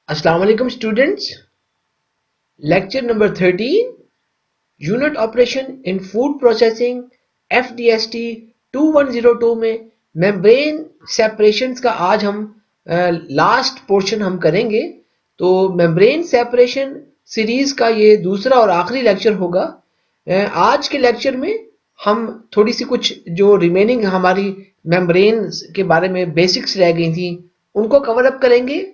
अस्सलाम वालेकुम students. Lecture number 13 unit operation in food processing FDST 2102 में मेम्ब्रेन सेपरेशंस का आज हम लास्ट पोर्शन हम करेंगे। तो मेम्ब्रेन सेपरेशन सीरीज का ये दूसरा और आखिरी लेक्चर होगा। आज के लेक्चर में हम थोड़ी सी कुछ जो रिमेनिंग हमारी मेम्ब्रेन के बारे में बेसिक्स रह गई थी उनको कवर अप करेंगे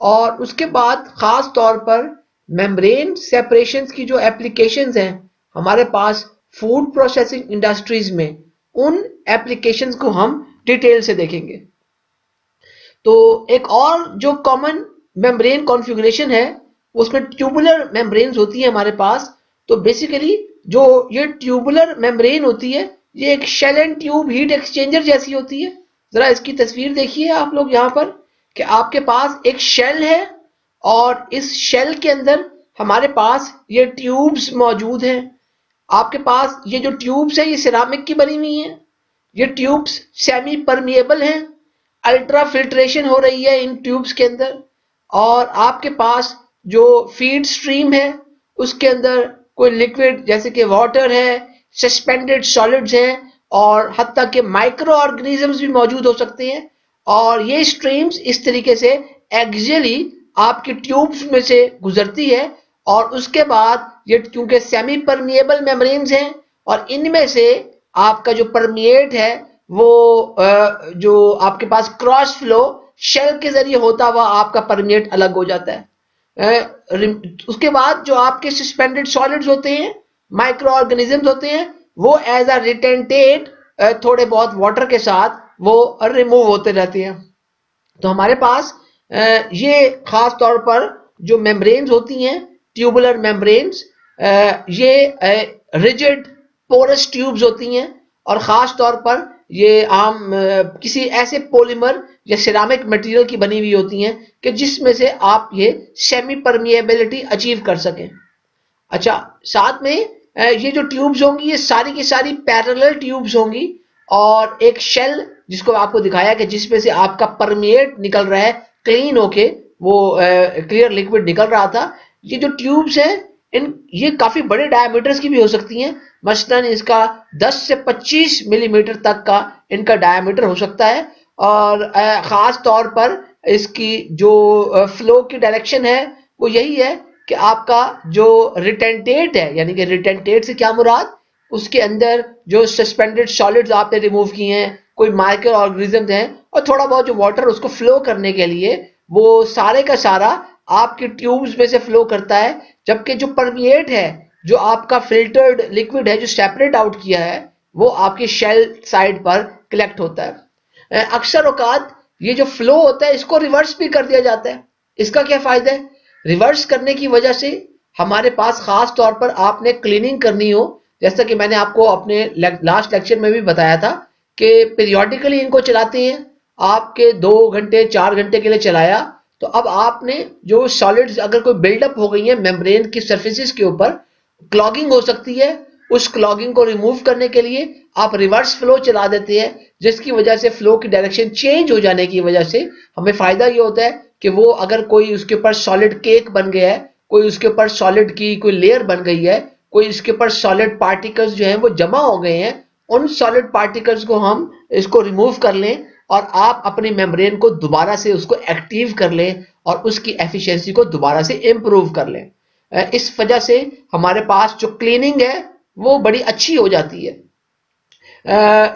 और उसके बाद खास तौर पर मेम्ब्रेन सेपरेशंस की जो एप्लीकेशंस हैं हमारे पास फूड प्रोसेसिंग इंडस्ट्रीज में, उन एप्लीकेशंस को हम डिटेल से देखेंगे। तो एक और जो कॉमन मेम्ब्रेन कॉन्फ़िगरेशन है उसमें ट्यूबुलर मेम्ब्रेन्स होती है हमारे पास। तो बेसिकली जो ये ट्यूबुलर मेम्ब्रेन होती है ये एक shell and tube heat exchanger जैसी होती है। जरा इसकी तस्वीर देखिए आप लोग यहाँ पर कि आपके पास एक शेल है और इस शेल के अंदर हमारे पास ये ट्यूब्स मौजूद हैं। आपके पास ये जो ट्यूब्स है ये सिरामिक की बनी हुई हैं। ये ट्यूब्स सेमी परमिएबल हैं, अल्ट्रा फिल्ट्रेशन हो रही है इन ट्यूब्स के अंदर। और आपके पास जो फीड स्ट्रीम है उसके अंदर कोई लिक्विड जैसे कि वाटर है, सस्पेंडेड सॉलिड्स हैं और हत्ता के माइक्रो ऑर्गेनिजम्स भी मौजूद हो सकते हैं। और ये स्ट्रीम्स इस तरीके से एक्सियली आपकी ट्यूब्स में से गुजरती है और उसके बाद ये क्योंकि सेमी परमिएबल मेम्ब्रेन्स हैं और इनमें से आपका जो परमिएट है वो जो आपके पास क्रॉस फ्लो शेल के जरिए होता हुआ आपका परमिएट अलग हो जाता है। उसके बाद जो आपके सस्पेंडेड सॉलिड्स होते हैं, माइक्रो ऑर्गेनिजम्स होते हैं, वो एज अ रिटेंटेट थोड़े बहुत वाटर के साथ वो रिमूव होते रहते हैं। तो हमारे पास ये खास तौर पर जो मेम्ब्रेन्स होती हैं ट्यूबुलर मेम्ब्रेन्स, ये रिजिड पोरस ट्यूब्स होती हैं और ख़ास तौर पर ये आम किसी ऐसे पॉलीमर या सिरामिक मटेरियल की बनी हुई होती हैं कि जिसमें से आप ये सेमी परमिएबिलिटी अचीव कर सकें। अच्छा, साथ में ये जो ट्यूब्स होंगी ये सारी की सारी पैरेलल ट्यूब्स होंगी और एक शेल जिसको आपको दिखाया कि जिसमें से आपका परमिएट निकल रहा है क्लीन होके, वो क्लियर लिक्विड निकल रहा था। ये जो ट्यूब्स हैं इन ये काफी बड़े डायमीटर्स की भी हो सकती हैं। मसलन इसका 10 से 25 मिलीमीटर तक का इनका डायमीटर हो सकता है और खास तौर पर इसकी जो फ्लो की डायरेक्शन है वो यही है कि आपका जो रिटेंटेट है, यानी कि रिटेंटेट से क्या मुराद, उसके अंदर जो सस्पेंडेड सॉलिड्स आपने रिमूव किए हैं, कोई माइक्रो ऑर्गेनिज्म हैं और थोड़ा बहुत जो वाटर उसको फ्लो करने के लिए वो सारे का सारा आपके ट्यूब्स में से फ्लो करता है। जबकि जो परमिएट है, जो आपका फिल्टर्ड लिक्विड है जो सेपरेट आउट किया है, वो आपके शेल साइड पर कलेक्ट होता है। अक्सर औकात ये जो फ्लो होता है इसको रिवर्स भी कर दिया जाता है। इसका क्या फायदा है? रिवर्स करने की वजह से हमारे पास खास तौर पर आपने क्लीनिंग करनी हो, जैसा कि मैंने आपको अपने लास्ट लेक्चर में भी बताया था कि पीरियोडिकली इनको चलाते हैं। आपके 2 घंटे 4 घंटे के लिए चलाया तो अब आपने जो सॉलिड्स अगर कोई बिल्डअप हो गई है मेम्ब्रेन की सर्फेसिस के ऊपर, क्लॉगिंग हो सकती है। उस क्लॉगिंग को रिमूव करने के लिए आप रिवर्स फ्लो चला देते हैं, जिसकी वजह से फ्लो की डायरेक्शन चेंज हो जाने की वजह से हमें फायदा ये होता है कि वो अगर कोई उसके ऊपर सॉलिड केक बन गया है, कोई उसके ऊपर सॉलिड की कोई लेयर बन गई है, कोई इसके ऊपर सॉलिड पार्टिकल्स जो हैं वो जमा हो गए हैं, उन सॉलिड पार्टिकल्स को हम इसको रिमूव कर लें और आप अपनी मेम्ब्रेन को दोबारा से उसको एक्टिव कर लें और उसकी एफिशिएंसी को दोबारा से इम्प्रूव कर लें। इस वजह से हमारे पास जो क्लीनिंग है वो बड़ी अच्छी हो जाती है।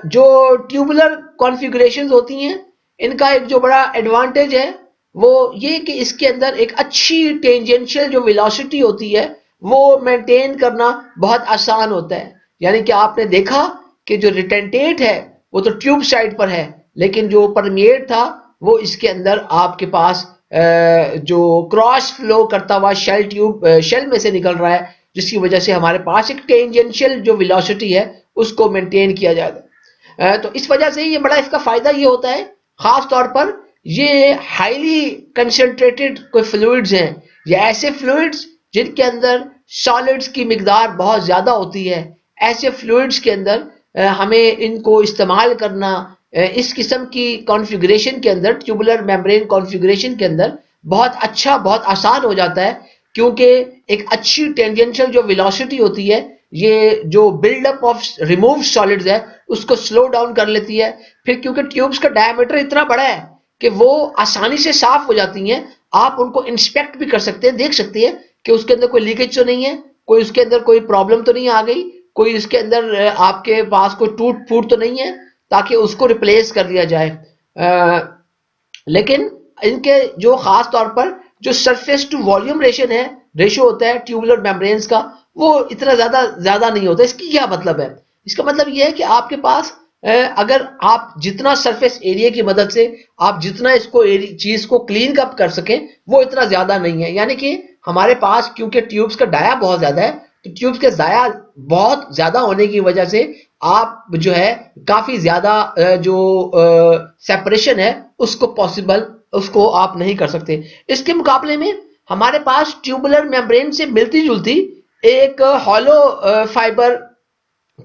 जो ट्यूबुलर कॉन्फ़िगरेशंस होती हैं इनका एक जो बड़ा एडवांटेज है वो ये कि इसके अंदर एक अच्छी टेंजेंशियल जो वेलोसिटी होती है वो मेंटेन करना बहुत आसान होता है। यानी कि आपने देखा कि जो रिटेंटेट है वो तो ट्यूब साइड पर है, लेकिन जो परमिएट था वो इसके अंदर आपके पास जो क्रॉस फ्लो करता हुआ शेल में से निकल रहा है, जिसकी वजह से हमारे पास एक टेंजेंशियल जो वेलोसिटी है उसको मेंटेन किया जाता है। तो इस वजह से ये बड़ा इसका फायदा ये होता है, खास तौर पर ये हाईली कंसंट्रेटेड कोई फ्लूइड्स हैं या ऐसे फ्लूइड्स जिनके अंदर सॉलिड्स की मिकदार बहुत ज्यादा होती है, ऐसे फ्लूइड्स के अंदर हमें इनको इस्तेमाल करना इस किस्म की कॉन्फ़िगरेशन के अंदर, ट्यूबुलर मेम्ब्रेन कॉन्फ़िगरेशन के अंदर बहुत अच्छा, बहुत आसान हो जाता है, क्योंकि एक अच्छी टेंजेंशियल जो वेलोसिटी होती है, ये जो बिल्डअप ऑफ रिमूव सॉलिड्स है उसको स्लो डाउन कर लेती है। फिर क्योंकि ट्यूब्स का डायमीटर इतना बड़ा है कि वो आसानी से साफ हो जाती हैं, आप उनको इंस्पेक्ट भी कर सकते हैं, देख सकते हैं कि उसके अंदर कोई लीकेज तो नहीं है, कोई उसके अंदर कोई प्रॉब्लम तो नहीं आ गई, कोई इसके अंदर आपके पास कोई टूट फूट तो नहीं है, ताकि उसको रिप्लेस कर दिया जाए। लेकिन इनके जो खास तौर पर जो सरफेस टू वॉल्यूम रेशियो होता है ट्यूबुलर मेम्ब्रेन्स का, वो इतना ज्यादा नहीं होता। इसकी क्या मतलब है? इसका मतलब यह है कि आपके पास अगर आप जितना सरफेस एरिया की मदद से आप जितना इसको चीज को क्लीन अप कर सकें, वो इतना ज्यादा नहीं है। यानी कि हमारे पास क्योंकि ट्यूब्स का डाया बहुत ज्यादा है, तो ट्यूब्स के डाया बहुत ज्यादा होने की वजह से आप जो है काफी ज्यादा जो सेपरेशन है उसको पॉसिबल उसको आप नहीं कर सकते। इसके मुकाबले में हमारे पास ट्यूबुलर मेम्ब्रेन से मिलती जुलती एक हॉलो फाइबर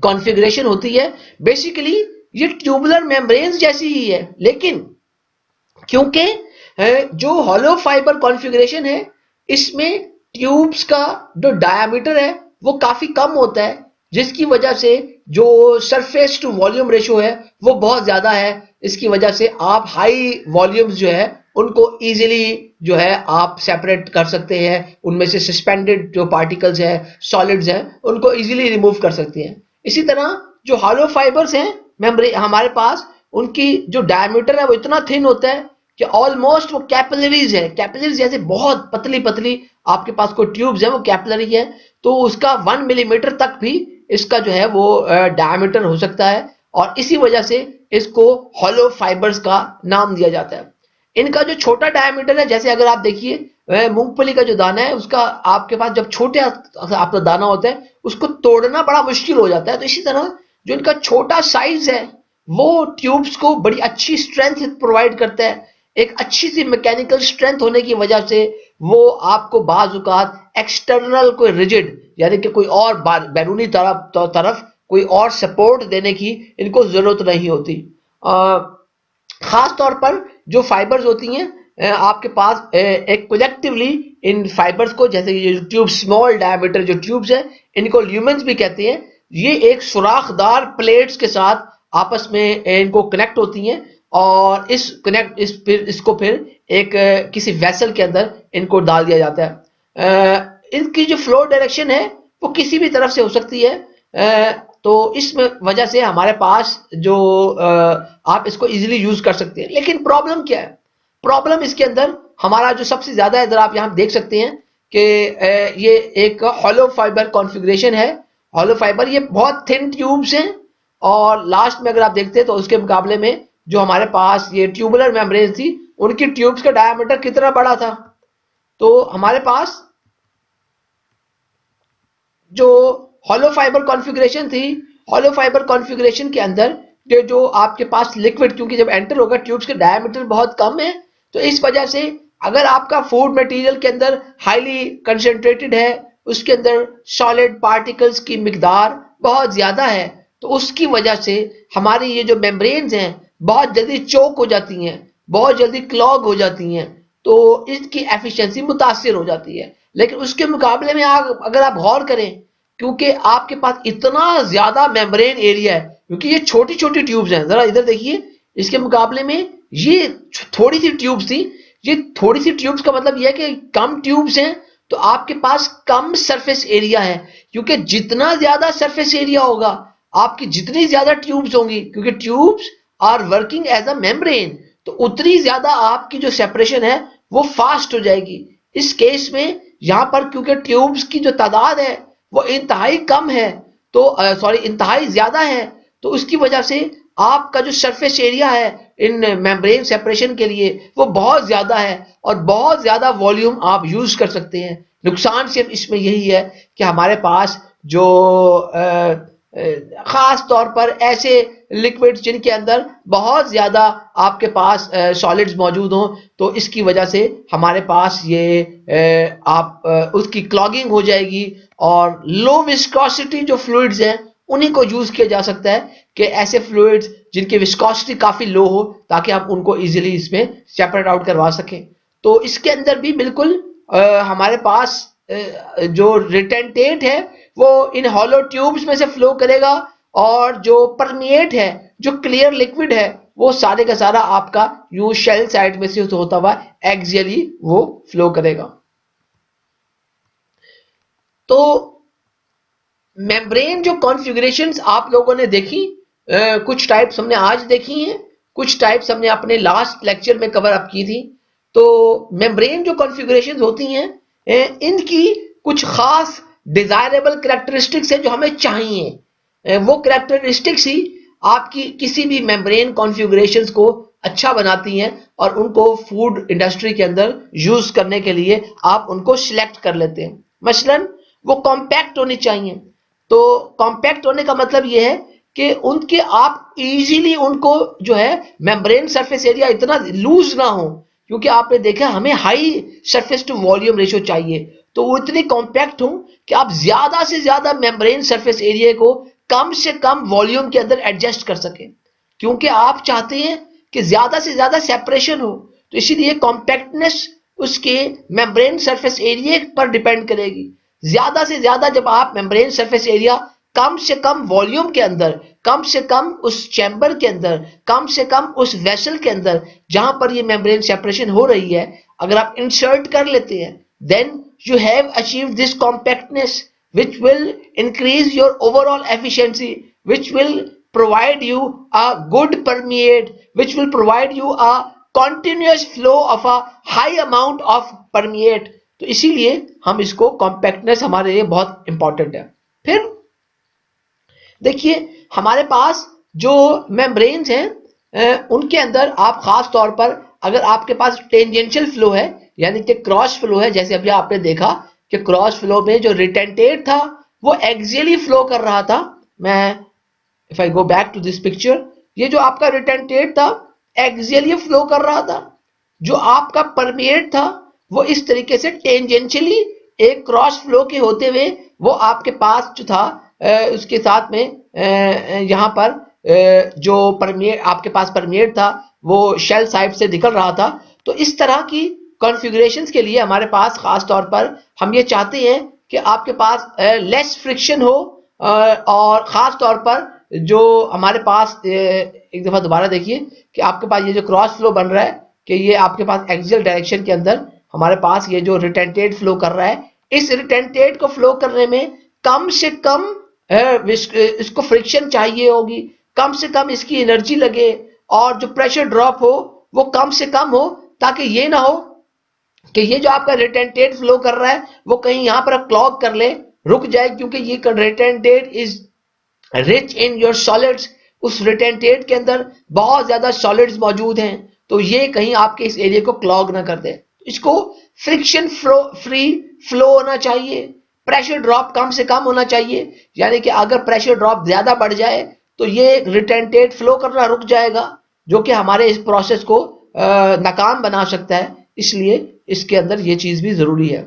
कॉन्फ़िगरेशन होती है। बेसिकली ये ट्यूबुलर मेम्ब्रेन्स जैसी ही है, लेकिन क्योंकि जो हॉलो फाइबर कॉन्फ़िगरेशन है इसमें ट्यूब्स का जो डायामीटर है वो काफी कम होता है, जिसकी वजह से जो सरफेस टू वॉल्यूम रेशियो है वो बहुत ज्यादा है। इसकी वजह से आप हाई वॉल्यूम्स जो है उनको इजीली जो है आप सेपरेट कर सकते हैं, उनमें से सस्पेंडेड जो पार्टिकल्स है, सॉलिड्स हैं, उनको इजीली रिमूव कर सकते हैं। इसी तरह जो हॉलो फाइबर्स हैं मेम्ब्रेन हमारे पास, उनकी जो डायमीटर है वो इतना थिन होता है कि ऑलमोस्ट वो कैपिलरीज है, कैपिलरीज जैसे बहुत पतली पतली आपके पास कोई ट्यूब्स है वो कैपिलरी है, तो उसका 1 मिलीमीटर तक भी इसका जो है वो डायमीटर हो सकता है, और इसी वजह से इसको हॉलो फाइबर्स का नाम दिया जाता है। इनका जो छोटा डायमीटर है, जैसे अगर आप देखिए मूंगफली का जो दाना है उसका आपके पास जब छोटे आपका दाना होता है उसको तोड़ना बड़ा मुश्किल हो जाता है, तो इसी तरह जो इनका छोटा साइज है वो ट्यूब्स को बड़ी अच्छी स्ट्रेंथ प्रोवाइड करता है। एक अच्छी सी मैकेनिकल स्ट्रेंथ होने की वजह से वो आपको बाज औकात एक्सटर्नल कोई रिजिड यानी कि कोई और बैरूनी तरफ कोई और सपोर्ट देने की इनको जरूरत नहीं होती। खास तौर पर जो फाइबर्स होती हैं आपके पास एक कलेक्टिवली इन फाइबर्स को, जैसे ये ट्यूब स्मॉल डायमीटर जो ट्यूब्स है इनको ल्यूमेंस भी कहते हैं, ये एक सुराखदार प्लेट्स के साथ आपस में इनको कनेक्ट होती हैं, और इसको फिर एक किसी वेसल के अंदर इनको डाल दिया जाता है। इनकी जो फ्लो डायरेक्शन है वो किसी भी तरफ से हो सकती है, तो इस वजह से हमारे पास जो आप इसको इजीली यूज कर सकते हैं। लेकिन प्रॉब्लम क्या है? प्रॉब्लम इसके अंदर हमारा जो सबसे ज्यादा है, इधर आप यहाँ देख सकते हैं कि ये एक हॉलो फाइबर कॉन्फ़िगरेशन है। हॉलो फाइबर ये बहुत थिन ट्यूब्स हैं, और लास्ट में अगर आप देखते हैं तो उसके मुकाबले में जो हमारे पास ये ट्यूबुलर मेम्ब्रेन थी उनकी ट्यूब्स का डायमीटर कितना बड़ा था। तो हमारे पास जो हॉलो फाइबर कॉन्फ़िगरेशन थी, हॉलो फाइबर कॉन्फ़िगरेशन के अंदर जो आपके पास लिक्विड, क्योंकि जब एंटर होगा ट्यूब्स के डायमीटर बहुत कम है, तो इस वजह से अगर आपका फूड मटेरियल के अंदर हाईली कंसंट्रेटेड है, उसके अंदर सॉलिड पार्टिकल्स की मिकदार बहुत ज्यादा है, तो उसकी वजह से हमारी ये जो मेम्ब्रेन्स हैं बहुत जल्दी चोक हो जाती हैं, बहुत जल्दी क्लॉग हो जाती हैं, तो इसकी एफिशिएंसी मुतासिर हो जाती है। लेकिन उसके मुकाबले में अगर आप गौर करें, क्योंकि आपके पास इतना ज्यादा मेम्ब्रेन एरिया है, क्योंकि ये छोटी छोटी ट्यूब्स हैं, जरा इधर देखिए, इसके मुकाबले में ये थोड़ी सी ट्यूब्स थी, ये थोड़ी सी ट्यूब्स का मतलब यह है कि कम ट्यूब्स हैं तो आपके पास कम सरफेस एरिया है, क्योंकि जितना ज्यादा सरफेस एरिया होगा आपकी जितनी ज्यादा ट्यूब्स होंगी, क्योंकि tubes are working as a membrane, तो उतनी ज्यादा आपकी जो सेपरेशन है वो फास्ट हो जाएगी। इस केस में यहां पर क्योंकि ट्यूब्स की जो तादाद है वो इंतहाई कम है, तो इंतहाई ज्यादा है, तो उसकी वजह से आपका जो सरफेस एरिया है इन मेम्ब्रेन सेपरेशन के लिए वो बहुत ज्यादा है, और बहुत ज्यादा वॉल्यूम आप यूज कर सकते हैं। नुकसान सिर्फ इसमें यही है कि हमारे पास जो खास तौर पर ऐसे लिक्विड्स जिनके अंदर बहुत ज्यादा आपके पास सॉलिड्स मौजूद हों, तो इसकी वजह से हमारे पास ये उसकी क्लॉगिंग हो जाएगी, और लो विस्कोसिटी जो फ्लूइड्स हैं उन्हीं को यूज किया जा सकता है, कि ऐसे फ्लूइड्स जिनकी विस्कोसिटी काफी लो हो ताकि आप उनको इजीली इसमें सेपरेट आउट करवा सकें। तो इसके अंदर भी बिल्कुल हमारे पास जो रिटेंटेट है वो इन हॉलो ट्यूब्स में से फ्लो करेगा, और जो परमिएट है, जो क्लियर लिक्विड है, वो सारे का सारा आपका यू शेल साइड में से होता हुआ एक्सियली वो फ्लो करेगा। तो मेम्ब्रेन जो कॉन्फ़िगरेशंस आप लोगों ने देखी, कुछ टाइप्स हमने आज देखी हैं, कुछ टाइप्स हमने अपने लास्ट लेक्चर में कवर अप की थी। तो मेम्ब्रेन जो कॉन्फ़िगरेशंस होती हैं, इनकी कुछ खास डिजायरेबल कैरेक्टरिस्टिक्स है जो हमें चाहिए। वो कैरेक्टरिस्टिक्स ही आपकी किसी भी मेम्ब्रेन कॉन्फ़िगरेशंस को अच्छा बनाती हैं और उनको फूड इंडस्ट्री के अंदर यूज करने के लिए आप उनको सिलेक्ट कर लेते हैं। मसलन वो कॉम्पैक्ट होनी चाहिए। तो कॉम्पैक्ट होने का मतलब ये है कि उनके आप इजीली उनको जो है मेम्ब्रेन सरफेस एरिया इतना लूज ना हो, क्योंकि आपने देखा हमें high surface to volume ratio चाहिए, तो वो इतनी कॉम्पैक्ट हो कि आप ज्यादा से ज्यादा मेम्ब्रेन सरफेस एरिया को कम से कम वॉल्यूम के अंदर एडजस्ट कर सके, क्योंकि आप चाहते हैं कि ज्यादा से ज्यादा सेपरेशन हो। तो इसीलिए कॉम्पैक्टनेस उसके मेम्ब्रेन सरफेस एरिया पर डिपेंड करेगी। ज्यादा से ज्यादा जब आप मेम्ब्रेन सरफेस एरिया कम से कम वॉल्यूम के अंदर, कम से कम उस चैम्बर के अंदर, कम से कम उस वेसल के अंदर जहां पर ये मेम्ब्रेन सेपरेशन हो रही है, अगर आप इंसर्ट कर लेते हैं, then you have achieved this compactness which will increase your overall efficiency, which will provide you a good permeate, which will provide you a continuous flow of a high amount of permeate। तो इसीलिए हम इसको compactness हमारे लिए बहुत important है। फिर देखिए हमारे पास जो मेम्ब्रेन्स हैं, उनके अंदर आप खास तौर पर अगर आपके पास टेंजेंशियल फ्लो है, यानी कि क्रॉस फ्लो है, जैसे अभी आपने देखा कि क्रॉस फ्लो में जो रिटेंटेट था वो एक्सियली फ्लो कर रहा था। मैं if I go back to this picture, ये जो आपका रिटेंटेट था एक्सियली फ्लो कर रहा था, जो आपका परमिएट था वो इस तरीके से टेंजेंशियली एक क्रॉस फ्लो के होते हुए वो आपके पास जो था उसके साथ में यहाँ पर जो परमिएट आपके पास परमिएट था वो शेल साइड से निकल रहा था। तो इस तरह की कॉन्फ़िगरेशंस के लिए हमारे पास खास तौर पर हम ये चाहते हैं कि आपके पास लेस फ्रिक्शन हो, और खास तौर पर जो हमारे पास एक दफा दोबारा देखिए कि आपके पास ये जो क्रॉस फ्लो बन रहा है कि ये आपके पास एक्सियल डायरेक्शन के अंदर हमारे पास ये जो रिटेंटेट फ्लो कर रहा है, इस रिटेंटेट को फ्लो करने में कम से कम इसको फ्रिक्शन चाहिए होगी, कम से कम इसकी एनर्जी लगे, और जो प्रेशर ड्रॉप हो वो कम से कम हो, ताकि ये ना हो कि ये जो आपका रिटेंटेट फ्लो कर रहा है वो कहीं यहां पर क्लॉग कर ले, रुक जाए, क्योंकि ये retentate is rich in your solids. उस रिटेंटेट के अंदर बहुत ज्यादा सॉलिड्स मौजूद हैं, तो ये कहीं आपके इस एरिया को क्लॉग ना कर दे। इसको फ्रिक्शन फ्री फ्लो होना चाहिए, प्रेशर ड्रॉप कम से कम होना चाहिए, यानी कि अगर प्रेशर ड्रॉप ज्यादा बढ़ जाए तो ये रिटेंटेट फ्लो करना रुक जाएगा, जो कि हमारे इस प्रोसेस को नाकाम बना सकता है। इसलिए इसके अंदर ये चीज भी जरूरी है।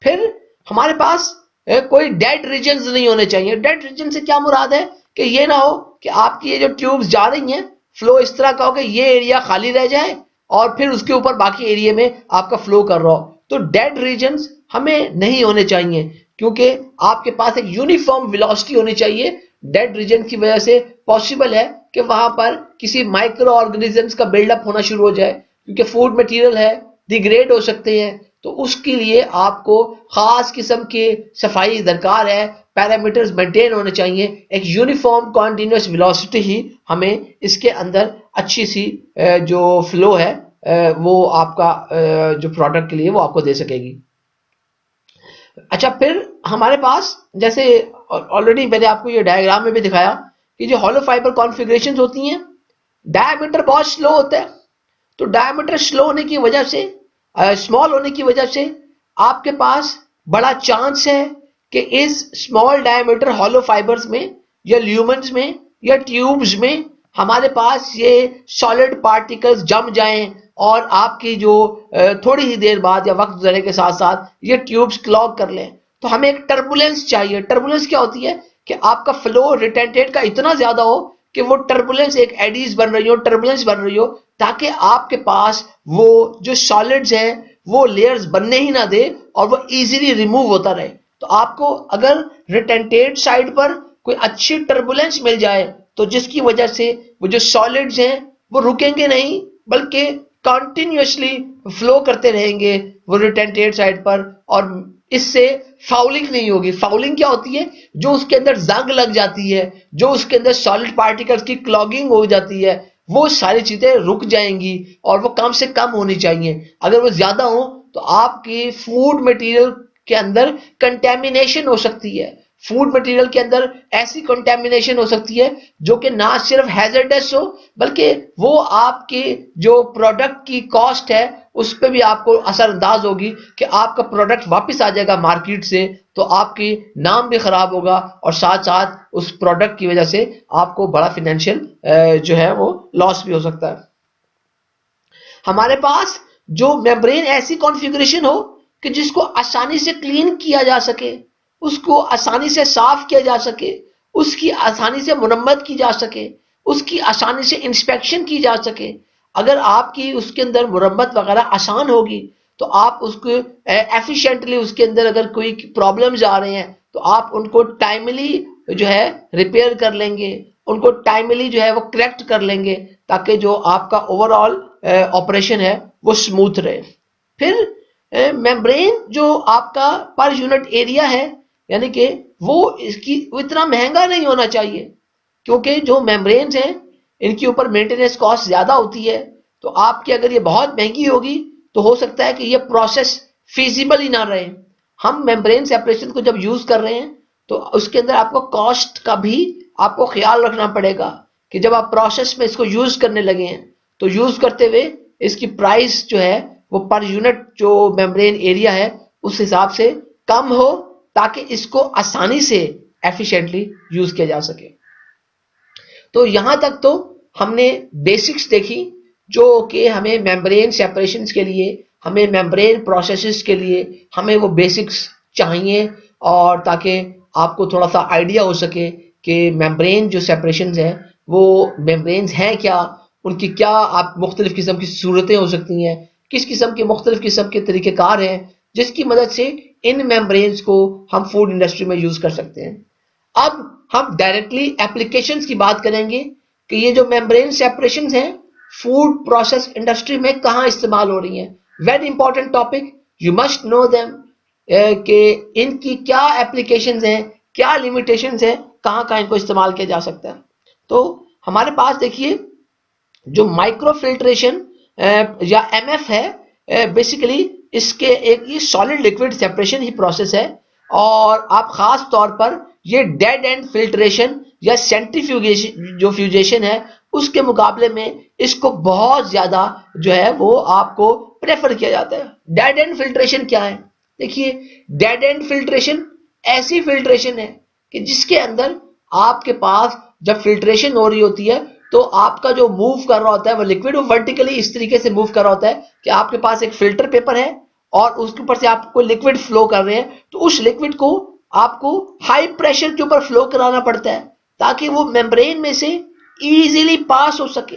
फिर हमारे पास कोई डेड रीजन्स नहीं होने चाहिए। डेड रीजन से क्या मुराद है कि ये ना हो कि आपकी ये जो ट्यूब्स जा रही हैं फ्लो इस तरह का हो कि ये एरिया खाली रह जाए और फिर उसके ऊपर बाकी एरिया में आपका फ्लो कर रहा हो। तो डेड रीजन्स हमें नहीं होने चाहिए, क्योंकि आपके पास एक यूनिफॉर्म वेलोसिटी होनी चाहिए। डेड रीजन की वजह से पॉसिबल है कि वहां पर किसी माइक्रो ऑर्गेनिजम्स का बिल्डअप होना शुरू हो जाए, क्योंकि फूड मटेरियल है, डिग्रेड हो सकते हैं। तो उसके लिए आपको खास किस्म की सफाई दरकार है, पैरामीटर्स मेंटेन होने चाहिए। एक यूनिफॉर्म कॉन्टिन्यूस वेलोसिटी ही हमें इसके अंदर अच्छी सी जो फ्लो है वो आपका जो प्रोडक्ट के लिए वो आपको दे सकेगी। अच्छा, फिर हमारे पास जैसे ऑलरेडी मैंने आपको ये डायग्राम में भी दिखाया कि जो हॉलो फाइबर कॉन्फ़िगरेशंस होती हैं, डायमीटर बहुत स्लो होता है। तो डायमीटर स्लो होने की वजह से, स्मॉल होने की वजह से आपके पास बड़ा चांस है कि इस स्मॉल डायमीटर हॉलो फाइबर्स में या ल्यूमेंस में या ट्यूब्स में हमारे पास ये सॉलिड पार्टिकल्स जम जाएं और आपकी जो थोड़ी ही देर बाद या वक्त गुजरने के साथ साथ ये ट्यूब्स क्लॉग कर लें। तो हमें एक टर्बुलेंस चाहिए। टर्बुलेंस क्या होती है कि आपका फ्लो रिटेंटेट का इतना ज्यादा हो कि वो टर्बुलेंस एक एडीज बन रही हो, टर्बुलेंस बन रही हो, ताकि आपके पास वो जो सॉलिड्स हैं वो लेयर्स बनने ही ना दे और वो इजीली रिमूव होता रहे। तो आपको अगर रिटेंटेड साइड पर कोई अच्छी टर्बुलेंस मिल जाए तो जिसकी वजह से वो जो सॉलिड्स हैं वो रुकेंगे नहीं बल्कि कंटिन्यूअसली फ्लो करते रहेंगे वो रिटेंटेड साइड पर, और इससे फाउलिंग नहीं होगी। फाउलिंग क्या होती है? जो उसके अंदर जंग लग जाती है, जो उसके अंदर सॉलिड पार्टिकल्स की क्लॉगिंग हो जाती है, वो सारी चीजें रुक जाएंगी और वो कम से कम होनी चाहिए। अगर वो ज्यादा हो तो आपकी फूड मटेरियल के अंदर कंटेमिनेशन हो सकती है। फूड मटेरियल के अंदर ऐसी कंटेमिनेशन हो सकती है जो कि ना सिर्फ हैजर्डस हो बल्कि वो आपके जो प्रोडक्ट की कॉस्ट है उस पर भी आपको असरअंदाज होगी कि आपका प्रोडक्ट वापस आ जाएगा मार्केट से, तो आपकी नाम भी खराब होगा और साथ साथ उस प्रोडक्ट की वजह से आपको बड़ा फाइनेंशियल जो है वो लॉस भी हो सकता है। हमारे पास जो मेम्ब्रेन ऐसी कॉन्फ़िगरेशन हो कि जिसको आसानी से क्लीन किया जा सके, उसको आसानी से साफ किया जा सके, उसकी आसानी से मुरम्मत की जा सके, उसकी आसानी से इंस्पेक्शन की जा सके। अगर आपकी उसके अंदर मुरम्मत वगैरह आसान होगी तो आप उसको एफिशिएंटली उसके अंदर अगर कोई प्रॉब्लम्स आ रहे हैं तो आप उनको टाइमली जो है रिपेयर कर लेंगे, उनको टाइमली जो है वो करेक्ट कर लेंगे ताकि जो आपका ओवरऑल ऑपरेशन है वो स्मूथ रहे। फिर मेम्ब्रेन जो आपका पर यूनिट एरिया है यानी कि वो इसकी इतना महंगा नहीं होना चाहिए, क्योंकि जो मेम्ब्रेन्स हैं इनके ऊपर मेंटेनेंस कॉस्ट ज्यादा होती है। तो आपकी अगर ये बहुत महंगी होगी तो हो सकता है कि ये प्रोसेस फिजिबल ही ना रहे। हम मेम्ब्रेन सेपरेशन को जब यूज कर रहे हैं तो उसके अंदर आपको कॉस्ट का भी आपको ख्याल रखना पड़ेगा कि जब आप प्रोसेस में इसको यूज करने लगे हैं तो यूज करते हुए इसकी प्राइस जो है वो पर यूनिट जो मेम्ब्रेन एरिया है उस हिसाब से कम हो ताकि इसको आसानी से एफिशिएंटली यूज किया जा सके। तो यहां तक तो हमने बेसिक्स देखी जो कि हमें मेम्ब्रेन सेपरेशंस के लिए, हमें मेम्ब्रेन प्रोसेसेस के लिए हमें वो बेसिक्स चाहिए, और ताकि आपको थोड़ा सा आइडिया हो सके कि मेम्ब्रेन जो सेपरेशंस है वो मेम्ब्रेन्स हैं क्या, उनकी क्या आप मुख्तलिफ किस्म की सूरतें हो सकती हैं, किस किस्म के मुख्तलिफ किस्म के तरीक़ेकार हैं जिसकी मदद से इन मेम्ब्रेन्स को हम फूड इंडस्ट्री में यूज कर सकते हैं। अब हम डायरेक्टली एप्लीकेशंस की बात करेंगे कि ये जो मेम्ब्रेन सेपरेशंस हैं फूड प्रोसेस इंडस्ट्री में कहां इस्तेमाल हो रही हैं। Very important topic, you must know them कि इनकी क्या एप्लीकेशंस हैं, क्या लिमिटेशंस हैं, कहां कहां इनको इस्तेमाल किया जा सकता है। तो हमारे पास देखिए जो माइक्रो फिल्ट्रेशन या एमएफ है, बेसिकली इसके एक ये सॉलिड लिक्विड सेपरेशन ही प्रोसेस है, और आप खास तौर पर ये डेड एंड फिल्ट्रेशन या सेंट्रीफ्यूगेशन जो फ्यूजेशन है उसके मुकाबले में इसको बहुत ज्यादा जो है वो आपको प्रेफर किया जाता है। डेड एंड फिल्ट्रेशन क्या है? देखिए, डेड एंड फिल्ट्रेशन ऐसी फिल्ट्रेशन है कि जिसके अंदर आपके पास जब फिल्ट्रेशन हो रही होती है तो आपका जो मूव कर रहा होता है वो लिक्विड वर्टिकली इस तरीके से मूव कर रहा होता है कि आपके पास एक फिल्टर पेपर है और उसके ऊपर से आपको लिक्विड फ्लो कर रहे हैं, तो उस लिक्विड को आपको हाई प्रेशर के ऊपर फ्लो कराना पड़ता है ताकि वो मेम्ब्रेन में से इजीली पास हो सके।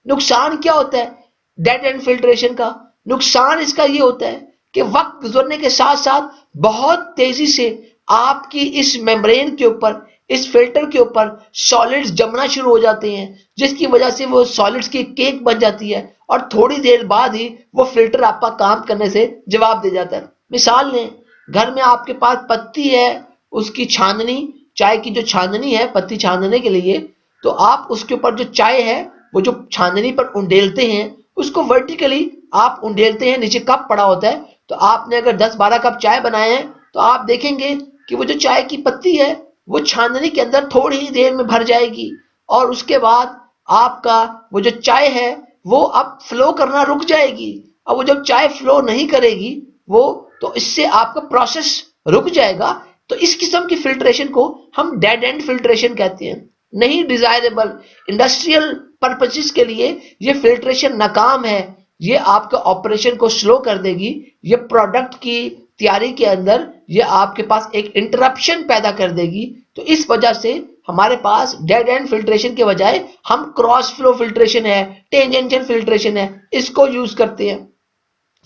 नुकसान क्या होता है डेड एंड फिल्ट्रेशन का? नुकसान इसका ये होता है कि वक्त गुजरने के साथ साथ बहुत तेजी से आपकी इस मेम्ब्रेन के ऊपर, इस फिल्टर के ऊपर सॉलिड्स जमना शुरू हो जाते हैं, जिसकी वजह से वो सॉलिड्स की केक बन जाती है और थोड़ी देर बाद ही वो फिल्टर आपका काम करने से जवाब दे जाता है। मिसाल लें, घर में आपके पास पत्ती है, उसकी छाननी, चाय की जो छाननी है पत्ती छानने के लिए, तो आप उसके ऊपर जो चाय है वो जो छाननी पर उंडेलते हैं उसको वर्टिकली आप उंडेलते हैं, नीचे कप पड़ा होता है। तो आपने अगर 10-12 कप चाय बनाए हैं तो आप देखेंगे कि वो जो चाय की पत्ती है वो छाननी के अंदर थोड़ी ही देर में भर जाएगी और उसके बाद आपका वो जो चाय है वो अब फ्लो करना रुक जाएगी। और वो जब चाय फ्लो नहीं करेगी वो, तो इससे आपका प्रोसेस रुक जाएगा। तो इस किस्म की फिल्ट्रेशन को हम डेड एंड फिल्ट्रेशन कहते हैं। नहीं डिजायरेबल, इंडस्ट्रियल पर्पसेस के लिए ये फिल्ट्रेशन नाकाम है, ये आपके ऑपरेशन को स्लो कर देगी, ये प्रोडक्ट की तैयारी के अंदर ये आपके पास एक इंटरप्शन पैदा कर देगी। तो इस वजह से हमारे पास डेड एंड फिल्ट्रेशन के बजाय हम क्रॉस फ्लो फिल्ट्रेशन है, टेंजेंशियल फिल्ट्रेशन है, इसको यूज करते हैं।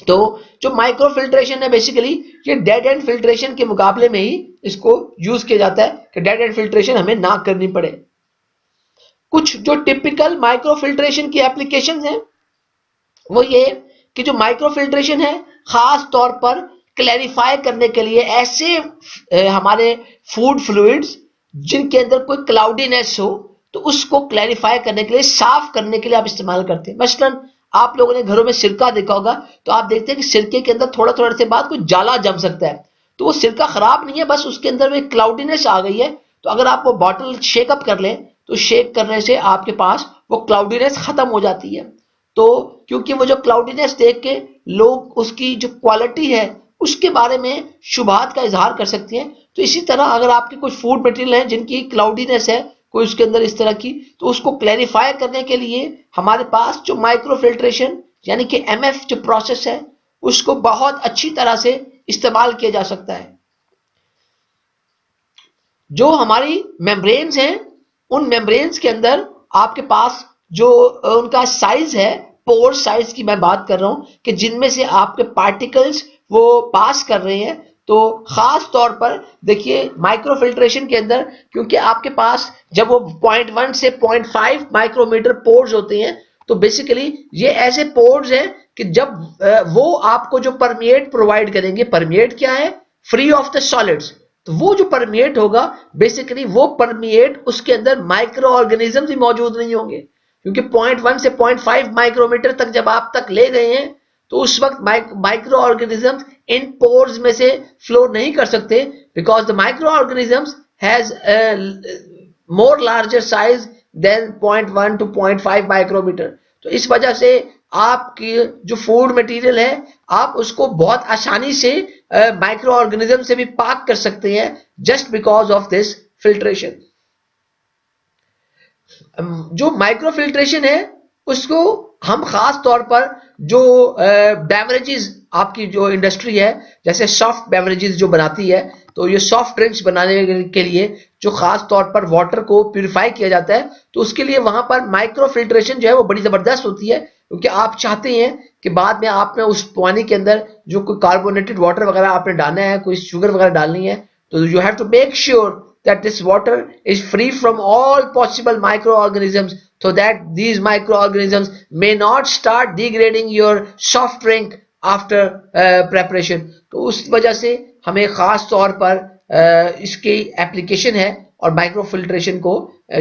तो जो माइक्रो फिल्ट्रेशन है बेसिकली ये डेड एंड फिल्ट्रेशन के मुकाबले में ही इसको यूज किया जाता है कि डेड एंड फिल्ट्रेशन हमें ना करनी पड़े। कुछ जो टिपिकल माइक्रो फिल्ट्रेशन की एप्लीकेशंस हैं वो ये कि जो माइक्रो फिल्ट्रेशन है खास तौर पर क्लैरिफाई करने के लिए ऐसे हमारे फूड फ्लूइड्स जिनके अंदर कोई क्लाउडीनेस हो तो उसको क्लैरिफाई करने के लिए, साफ करने के लिए आप इस्तेमाल करते हैं। मसलन आप लोगों ने घरों में सिरका देखा होगा तो आप देखते हैं कि सिरके के अंदर थोड़ा थोड़ा से बाद कोई जाला जम सकता है, तो वो सिरका खराब नहीं है, बस उसके अंदर में क्लाउडीनेस आ गई है। तो अगर आप वो बॉटल शेक अप कर लें तो शेक करने से आपके पास वो क्लाउडीनेस खत्म हो जाती है। तो क्योंकि वो जो क्लाउडीनेस देख के लोग उसकी जो क्वालिटी है उसके बारे में शुभात का इजहार कर सकते हैं। तो इसी तरह अगर आपके कुछ फूड मटेरियल है जिनकी क्लाउडीनेस है कोई उसके अंदर इस तरह की, तो उसको क्लैरिफाई करने के लिए हमारे पास जो माइक्रो फिल्ट्रेशन यानी कि एमएफ जो प्रोसेस है उसको बहुत अच्छी तरह से इस्तेमाल किया जा सकता है। जो हमारी मेम्ब्रेन्स हैं उन मेम्ब्रेन्स के अंदर आपके पास जो उनका साइज है, पोर साइज की मैं बात कर रहा हूं कि जिनमें से आपके पार्टिकल्स वो पास कर रहे हैं। तो खास तौर पर देखिए माइक्रो फिल्ट्रेशन के अंदर क्योंकि आपके पास जब वो 0.1 से 0.5 माइक्रोमीटर पोर्स होते हैं तो बेसिकली ये ऐसे पोर्स हैं कि जब वो आपको जो परमिएट प्रोवाइड करेंगे, परमिएट क्या है, फ्री ऑफ द सॉलिड्स, तो वो जो परमिएट होगा बेसिकली वो परमिएट उसके अंदर माइक्रो ऑर्गेनिजम्स ही मौजूद नहीं होंगे, क्योंकि 0.1 से 0.5 माइक्रोमीटर तक जब आप तक ले गए हैं तो उस वक्त माइक्रो ऑर्गेनिजम्स इन पोर्स में से फ्लो नहीं कर सकते, because the microorganisms has more larger size than 0.1 to 0.5 micrometre. तो इस वजह से आपकी जो फूड मटेरियल है आप उसको बहुत आसानी से माइक्रो ऑर्गेनिज्म से भी पाक कर सकते हैं just because of this filtration. जो माइक्रो फिल्ट्रेशन है उसको हम खास तौर पर जो बेवरेजेस आपकी जो इंडस्ट्री है जैसे सॉफ्ट बेवरेजेस जो बनाती है, तो ये सॉफ्ट ड्रिंक्स बनाने के लिए जो खास तौर पर वाटर को प्यूरिफाई किया जाता है तो उसके लिए वहां पर माइक्रो फिल्ट्रेशन जो है वो बड़ी जबरदस्त होती है, क्योंकि आप चाहते हैं कि बाद में आपने उस पानी के अंदर जो कोई कार्बोनेटेड वाटर वगैरह आपने डालना है, कोई शुगर वगैरह डालनी है, तो you have to make sure that this water is free from all possible microorganisms so that these microorganisms may not start degrading your soft drink after preparation। तो उस वजह से हमें खास तौर पर इसकी एप्लीकेशन है और माइक्रो फिल्ट्रेशन को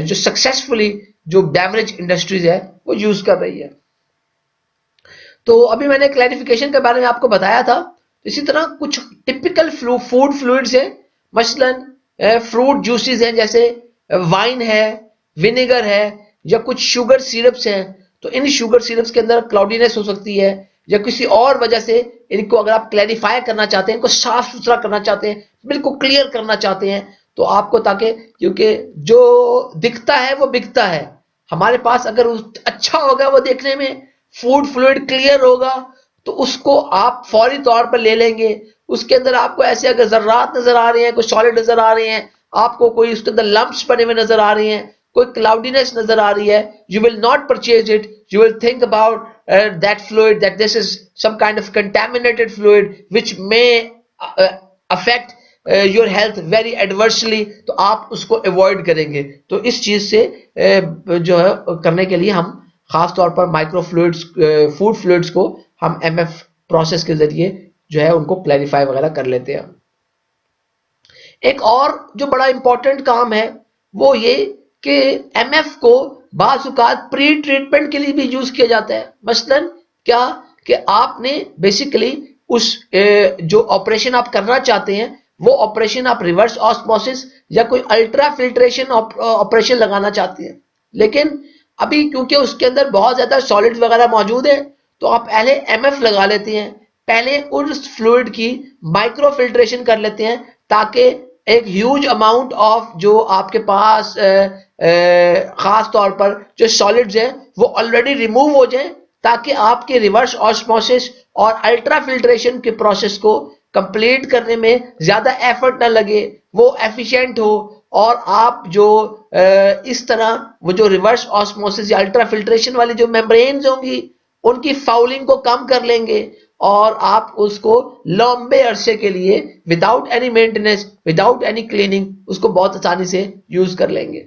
जो सक्सेसफुली जो बेवरेज इंडस्ट्रीज है वो यूज कर रही है। तो अभी मैंने क्लैरिफिकेशन के बारे में आपको बताया था। इसी तरह कुछ टिपिकल फूड फ्लूइड्स है, मसलन फ्रूट जूसेस हैं जैसे वाइन है, विनेगर है या कुछ शुगर सिरप्स हैं। तो इन शुगर सिरप्स के अंदर क्लाउडीनेस हो सकती है या किसी और वजह से इनको अगर आप क्लैरिफाई करना चाहते हैं, इनको साफ सुथरा करना चाहते हैं, बिल्कुल क्लियर करना चाहते हैं तो आपको, ताकि क्योंकि जो दिखता है वो बिकता है, हमारे पास अगर अच्छा होगा वो देखने में फूड फ्लूइड क्लियर होगा तो उसको आप फौरी तौर पर ले लेंगे। उसके अंदर आपको ऐसे अगर जर्रात नजर आ रहे हैं, कोई सॉलिड नजर आ रहे हैं, आपको कोई उसके अंदर लम्प्स बने हुए नजर आ रहे हैं, कोई क्लाउडीनेस नजर आ रही है, you will not purchase it, you will think about that fluid that this is some kind of contaminated fluid which may affect your health very adversely, तो आप उसको अवॉइड करेंगे। तो इस चीज से जो है करने के लिए हम खास तौर पर माइक्रो फ्लूइड्स, फूड फ्लूइड्स को हम एमएफ प्रोसेस के जरिए जो है उनको क्लैरिफाई वगैरह कर लेते हैं। एक और जो बड़ा इंपॉर्टेंट काम है वो ये कि एमएफ को बाज़ औक़ात प्री ट्रीटमेंट के लिए भी यूज किया जाता है। मसलन क्या कि आपने बेसिकली उस जो ऑपरेशन आप करना चाहते हैं वो ऑपरेशन आप रिवर्स ऑस्मोसिस या कोई अल्ट्रा फिल्ट्रेशन ऑपरेशन लगाना चाहते हैं, लेकिन अभी क्योंकि उसके अंदर बहुत ज्यादा सॉलिड्स वगैरह मौजूद है तो आप पहले एमएफ लगा लेते हैं, पहले उस फ्लूइड की माइक्रो फिल्ट्रेशन कर लेते हैं ताकि एक ह्यूज अमाउंट ऑफ जो आपके पास खास तौर पर जो सॉलिड्स हैं वो ऑलरेडी रिमूव हो जाए, ताकि आपके रिवर्स ऑस्मोसिस और अल्ट्रा फिल्ट्रेशन के प्रोसेस को कंप्लीट करने में ज्यादा एफर्ट ना लगे, वो एफिशिएंट हो और आप जो इस तरह वो जो रिवर्स ऑस्मोसिस या अल्ट्रा फिल्ट्रेशन वाली जो मेम्ब्रेन्स होंगी उनकी फाउलिंग को कम कर लेंगे और आप उसको लंबे अरसे के लिए without any maintenance, without any cleaning उसको बहुत आसानी से यूज कर लेंगे।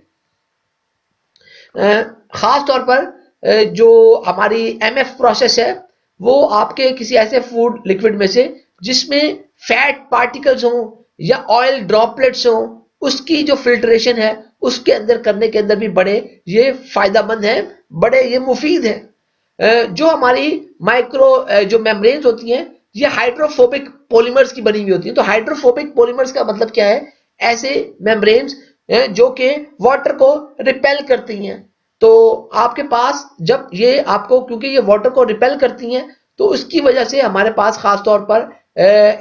खास तौर पर जो हमारी एमएफ प्रोसेस है वो आपके किसी ऐसे फूड लिक्विड में से जिसमें फैट पार्टिकल्स हों या ऑयल ड्रॉपलेट्स हों, उसकी जो फिल्ट्रेशन है उसके अंदर करने के अंदर भी बड़े ये फायदेमंद है, बड़े ये मुफीद है। जो हमारी माइक्रो जो मेम्ब्रेन्स होती हैं ये हाइड्रोफोबिक पॉलीमर्स की बनी हुई होती है। तो हाइड्रोफोबिक पॉलीमर्स का मतलब क्या है? ऐसे मेम्ब्रेन्स जो कि वाटर को रिपेल करती हैं। तो आपके पास जब ये आपको, क्योंकि ये वाटर को रिपेल करती हैं तो उसकी वजह से हमारे पास खास तौर पर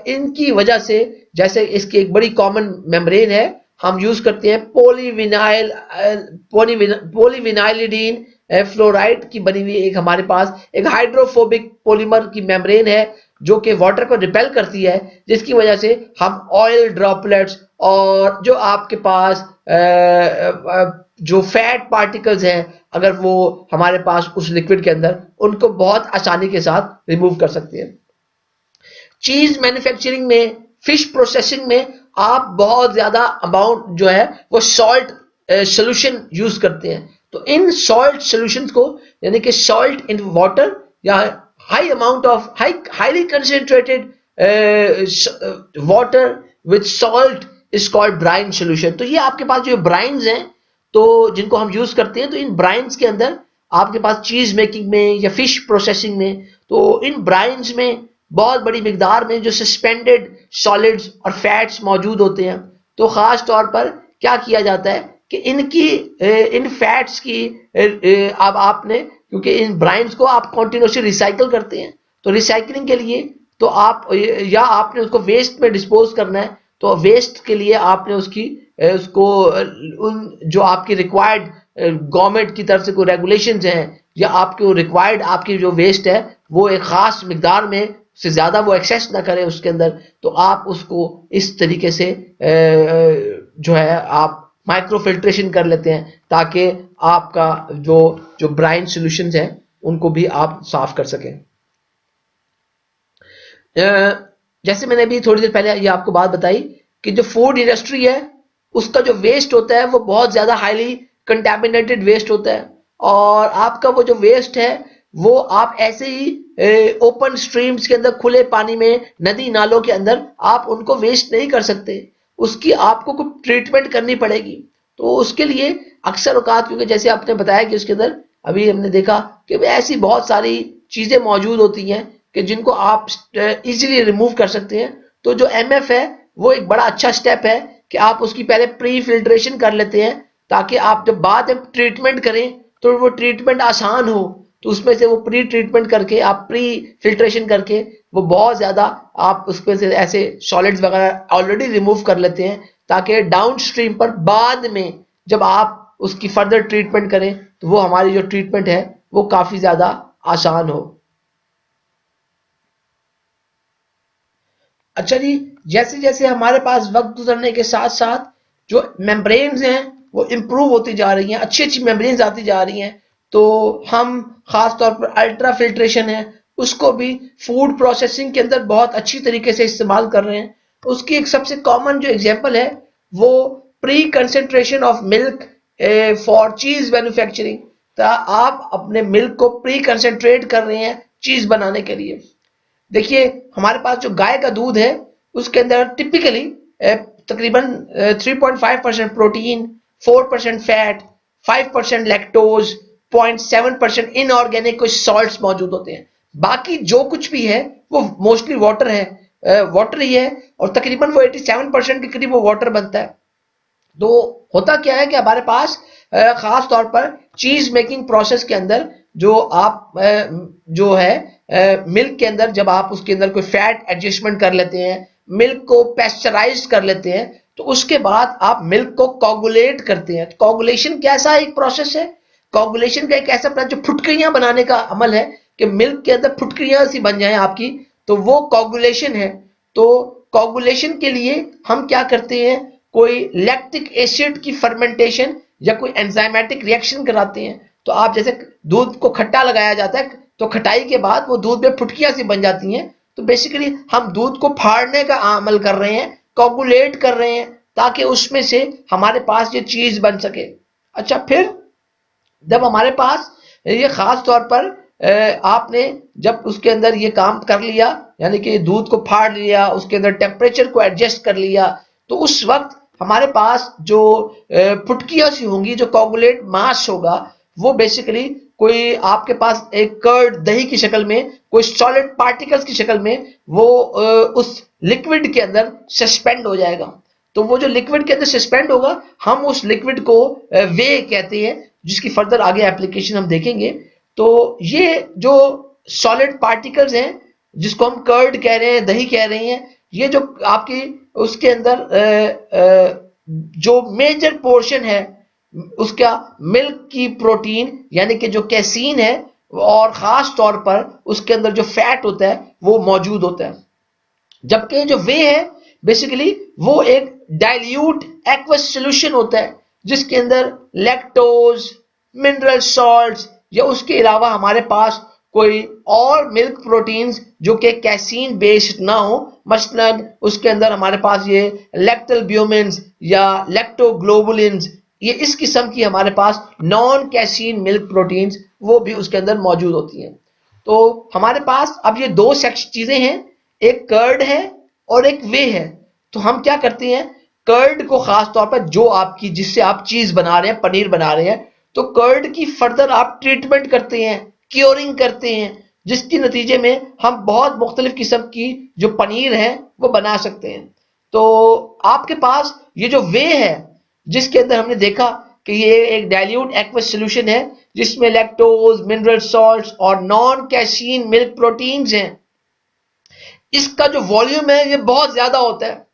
इनकी वजह से, जैसे इसकी एक बड़ी कॉमन मेम्ब्रेन है, हम यूज करते हैं पोलीविनाइलिडीन फ्लोराइड की बनी हुई एक हमारे पास एक हाइड्रोफोबिक पॉलीमर की मेम्ब्रेन है जो कि वाटर को रिपेल करती है, जिसकी वजह से हम ऑयल ड्रॉपलेट्स और जो आपके पास जो फैट पार्टिकल्स हैं अगर वो हमारे पास उस लिक्विड के अंदर, उनको बहुत आसानी के साथ रिमूव कर सकते हैं। चीज मैन्युफैक्चरिंग में, फिश प्रोसेसिंग में आप बहुत ज्यादा अमाउंट जो है वो सॉल्ट सोल्यूशन यूज करते हैं। तो इन सॉल्ट सोल्यूशंस को, यानी कि सॉल्ट इन वाटर या high amount of highly concentrated water with salt is called brine solution. तो ये आपके पास जो ब्राइन्स हैं तो जिनको हम यूज करते हैं, तो इन ब्राइन्स के अंदर आपके पास चीज मेकिंग में या फिश प्रोसेसिंग में, तो इन ब्राइन्स में बहुत बड़ी मिकदार में जो सस्पेंडेड सॉलिड्स और फैट्स मौजूद होते हैं। तो खास तौर पर क्या किया जाता है कि इन फैट्स की अब आपने, क्योंकि इन ब्राइन्स को आप कॉन्टिन्यूसली रिसाइकल करते हैं, तो रिसाइकलिंग के लिए तो आप या आपने उसको वेस्ट में डिस्पोज करना है, तो वेस्ट के लिए आपने उसको उन जो आपकी रिक्वायर्ड गवर्नमेंट की तरफ से कोई रेगुलेशंस हैं या आपको रिक्वायर्ड आपकी जो वेस्ट है वो एक खास मिकदार में से ज्यादा वो एक्सेस ना करे उसके अंदर, तो आप उसको इस तरीके से जो है आप माइक्रो फिल्ट्रेशन कर लेते हैं ताकि आपका जो ब्राइन सॉल्यूशंस हैं उनको भी आप साफ कर सकें। जैसे मैंने अभी थोड़ी देर पहले ये आपको बात बताई कि जो फूड इंडस्ट्री है उसका जो वेस्ट होता है वो बहुत ज्यादा हाईली कंटेमिनेटेड वेस्ट होता है, और आपका वो जो वेस्ट है वो आप ऐसे ही ओपन स्ट्रीम्स के अंदर, खुले पानी में, नदी नालों के अंदर आप उनको वेस्ट नहीं कर सकते, उसकी आपको कुछ ट्रीटमेंट करनी पड़ेगी। तो उसके लिए अक्सर औकात, क्योंकि जैसे आपने बताया कि उसके अंदर अभी हमने देखा कि ऐसी बहुत सारी चीजें मौजूद होती हैं कि जिनको आप इजीली रिमूव कर सकते हैं। तो जो एमएफ है वो एक बड़ा अच्छा स्टेप है कि आप उसकी पहले प्री फिल्ट्रेशन कर लेते हैं ताकि आप जब बाद में ट्रीटमेंट करें तो वो ट्रीटमेंट आसान हो। तो उसमें से वो प्री ट्रीटमेंट करके, आप प्री फिल्ट्रेशन करके वो बहुत ज्यादा आप उसमें से ऐसे सॉलिड्स वगैरह ऑलरेडी रिमूव कर लेते हैं ताकि डाउन स्ट्रीम पर बाद में जब आप उसकी फर्दर ट्रीटमेंट करें तो वो हमारी जो ट्रीटमेंट है वो काफी ज्यादा आसान हो। अच्छा जी, जैसे जैसे हमारे पास वक्त गुजरने के साथ साथ जो मेम्ब्रेन्स हैं वो इम्प्रूव होती जा रही हैं, अच्छी अच्छी मेम्ब्रेन्स आती जा रही हैं, तो हम खास तौर पर अल्ट्रा फिल्ट्रेशन है उसको भी फूड प्रोसेसिंग के अंदर बहुत अच्छी तरीके से इस्तेमाल कर रहे हैं। उसकी एक सबसे कॉमन जो एग्जांपल है वो pre concentration of milk for चीज मैन्युफैक्चरिंग। तो आप अपने मिल्क को प्री कंसेंट्रेट कर रहे हैं चीज बनाने के लिए। देखिए हमारे पास जो गाय का दूध है उसके अंदर टिपिकली तकरीबन 3.5% प्रोटीन, 4% फैट, 5% लैक्टोज, 0.7% इनऑर्गेनिक कुछ सॉल्ट्स मौजूद होते हैं। बाकी जो कुछ भी है वो मोस्टली वाटर है, वाटर ही है, और तकरीबन वो 87% के करीब वो वाटर बनता है। तो होता क्या है कि हमारे पास खास तौर पर चीज मेकिंग प्रोसेस के अंदर जो आप जो है मिल्क के अंदर जब आप उसके अंदर कोई फैट एडजस्टमेंट कर लेते हैं, मिल्क को पेस्चराइज कर लेते हैं, तो उसके बाद आप मिल्क को कोगुलेट करते हैं। कोगुलेशन कैसा एक प्रोसेस है? कोगुलेशन का एक ऐसा प्रोसेस जो फुटकरियां बनाने का अमल है कि मिल्क के अंदर फुटकरियां सी बन जाए आपकी, तो वो कोगुलेशन है। तो कोगुलेशन के लिए हम क्या करते हैं, कोई लैक्टिक एसिड की फर्मेंटेशन या कोई एंजाइमेटिक रिएक्शन कराते हैं। तो आप जैसे दूध को खट्टा लगाया जाता है तो खटाई के बाद वो दूध में फुटकियां सी बन जाती हैं। तो बेसिकली हम दूध को फाड़ने का अमल कर रहे हैं, कोगुलेट कर रहे हैं, ताकि उसमें से हमारे पास ये चीज बन सके। अच्छा, फिर जब हमारे पास ये खास तौर पर आपने जब उसके अंदर ये काम कर लिया, यानी कि दूध को फाड़ लिया, उसके अंदर टेम्परेचर को एडजस्ट कर लिया, तो उस वक्त हमारे पास जो फुटकियां सी होंगी, जो कोगुलेट मास होगा, वो बेसिकली कोई आपके पास एक कर्ड दही की शक्ल में, कोई सॉलिड पार्टिकल्स की शक्ल में वो उस लिक्विड के अंदर सस्पेंड हो जाएगा। तो वो जो लिक्विड के अंदर सस्पेंड होगा, हम उस लिक्विड को वे कहते हैं, जिसकी फर्दर आगे एप्लीकेशन हम देखेंगे। तो ये जो सॉलिड पार्टिकल्स हैं, जिसको हम कर्ड कह रहे हैं, दही कह रहे हैं, ये जो आपकी उसके अंदर जो मेजर पोर्शन है उसका मिल्क की प्रोटीन यानी कि जो कैसीन है, और खास तौर पर उसके अंदर जो फैट होता है वो मौजूद होता है। जबकि जो वे है बेसिकली वो एक डाइल्यूट एक्वस सॉल्यूशन होता है, जिसके अंदर लैक्टोज, मिनरल सॉल्ट्स या उसके अलावा हमारे पास कोई और मिल्क प्रोटीन्स जो कि कैसीन बेस्ड ना हो, मसलन उसके अंदर हमारे पास ये लैक्टोल्ब्यूमिन्स या लैक्टोग्लोबुलिन्स, ये इस किस्म की हमारे पास नॉन कैसीन मिल्क प्रोटीन्स वो भी उसके अंदर मौजूद होती हैं। तो हमारे पास अब ये दो चीजें हैं, एक कर्ड है और एक वे है। तो हम क्या करते हैं, कर्ड को खास तौर पर जो आपकी जिससे आप चीज बना रहे हैं, पनीर बना रहे हैं, तो कर्ड की फर्दर आप ट्रीटमेंट करते हैं, क्योरिंग करते हैं, जिसके नतीजे में हम बहुत मुख्तलिफ किस्म की जो पनीर है वो बना सकते हैं। तो आपके पास ये जो वे है, जिसके अंदर हमने देखा कि ये एक डाइल्यूट एक्वस सॉल्यूशन है, जिसमें लैक्टोज, मिनरल सॉल्ट्स और नॉन कैसीन मिल्क प्रोटीन्स हैं, इसका जो वॉल्यूम है ये बहुत ज्यादा होता है।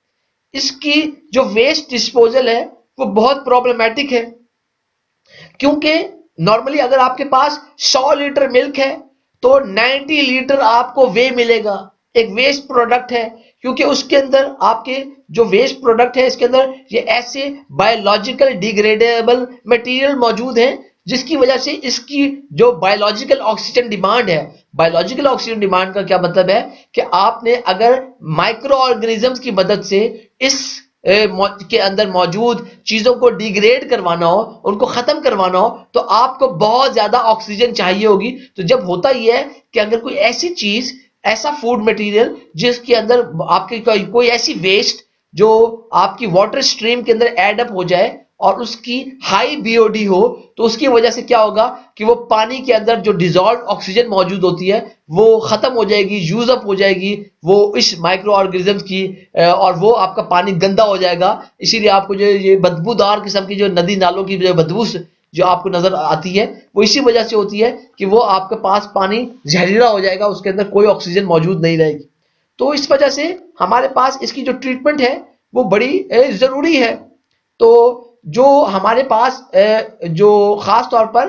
इसकी जो वेस्ट डिस्पोजल है वो बहुत प्रॉब्लमेटिक है, क्योंकि नॉर्मली अगर आपके पास 100 लीटर मिल्क है तो 90 लीटर आपको वे मिलेगा, एक वेस्ट प्रोडक्ट है। क्योंकि उसके अंदर आपके जो वेस्ट प्रोडक्ट है, इसके अंदर ये ऐसे बायोलॉजिकल डिग्रेडेबल मटेरियल मौजूद हैं, जिसकी वजह से इसकी जो बायोलॉजिकल ऑक्सीजन डिमांड है, बायोलॉजिकल ऑक्सीजन डिमांड का क्या मतलब है कि आपने अगर माइक्रो ऑर्गेनिजम्स की मदद से इस के अंदर मौजूद चीजों को डिग्रेड करवाना हो, उनको खत्म करवाना हो, तो आपको बहुत ज्यादा ऑक्सीजन चाहिए होगी। तो जब होता यह है कि अगर कोई ऐसी चीज, ऐसा फूड मटेरियल जिसके अंदर आपके कोई ऐसी वेस्ट जो आपकी वाटर स्ट्रीम के अंदर ऐड अप हो जाए और उसकी हाई बीओडी हो, तो उसकी वजह से क्या होगा कि वो पानी के अंदर जो डिजॉल्व ऑक्सीजन मौजूद होती है वो खत्म हो जाएगी, यूज अप हो जाएगी वो इस माइक्रो ऑर्गेनिजम्स की, और वो आपका पानी गंदा हो जाएगा। इसीलिए आपको जो ये बदबूदार किस्म की जो नदी नालों की जो बदबू जो आपको नजर आती है, वो इसी वजह से होती है कि वो आपके पास पानी जहरीला हो जाएगा, उसके अंदर कोई ऑक्सीजन मौजूद नहीं रहेगी। तो इस वजह से हमारे पास इसकी जो ट्रीटमेंट है वो बड़ी जरूरी है। तो जो हमारे पास जो खास तौर पर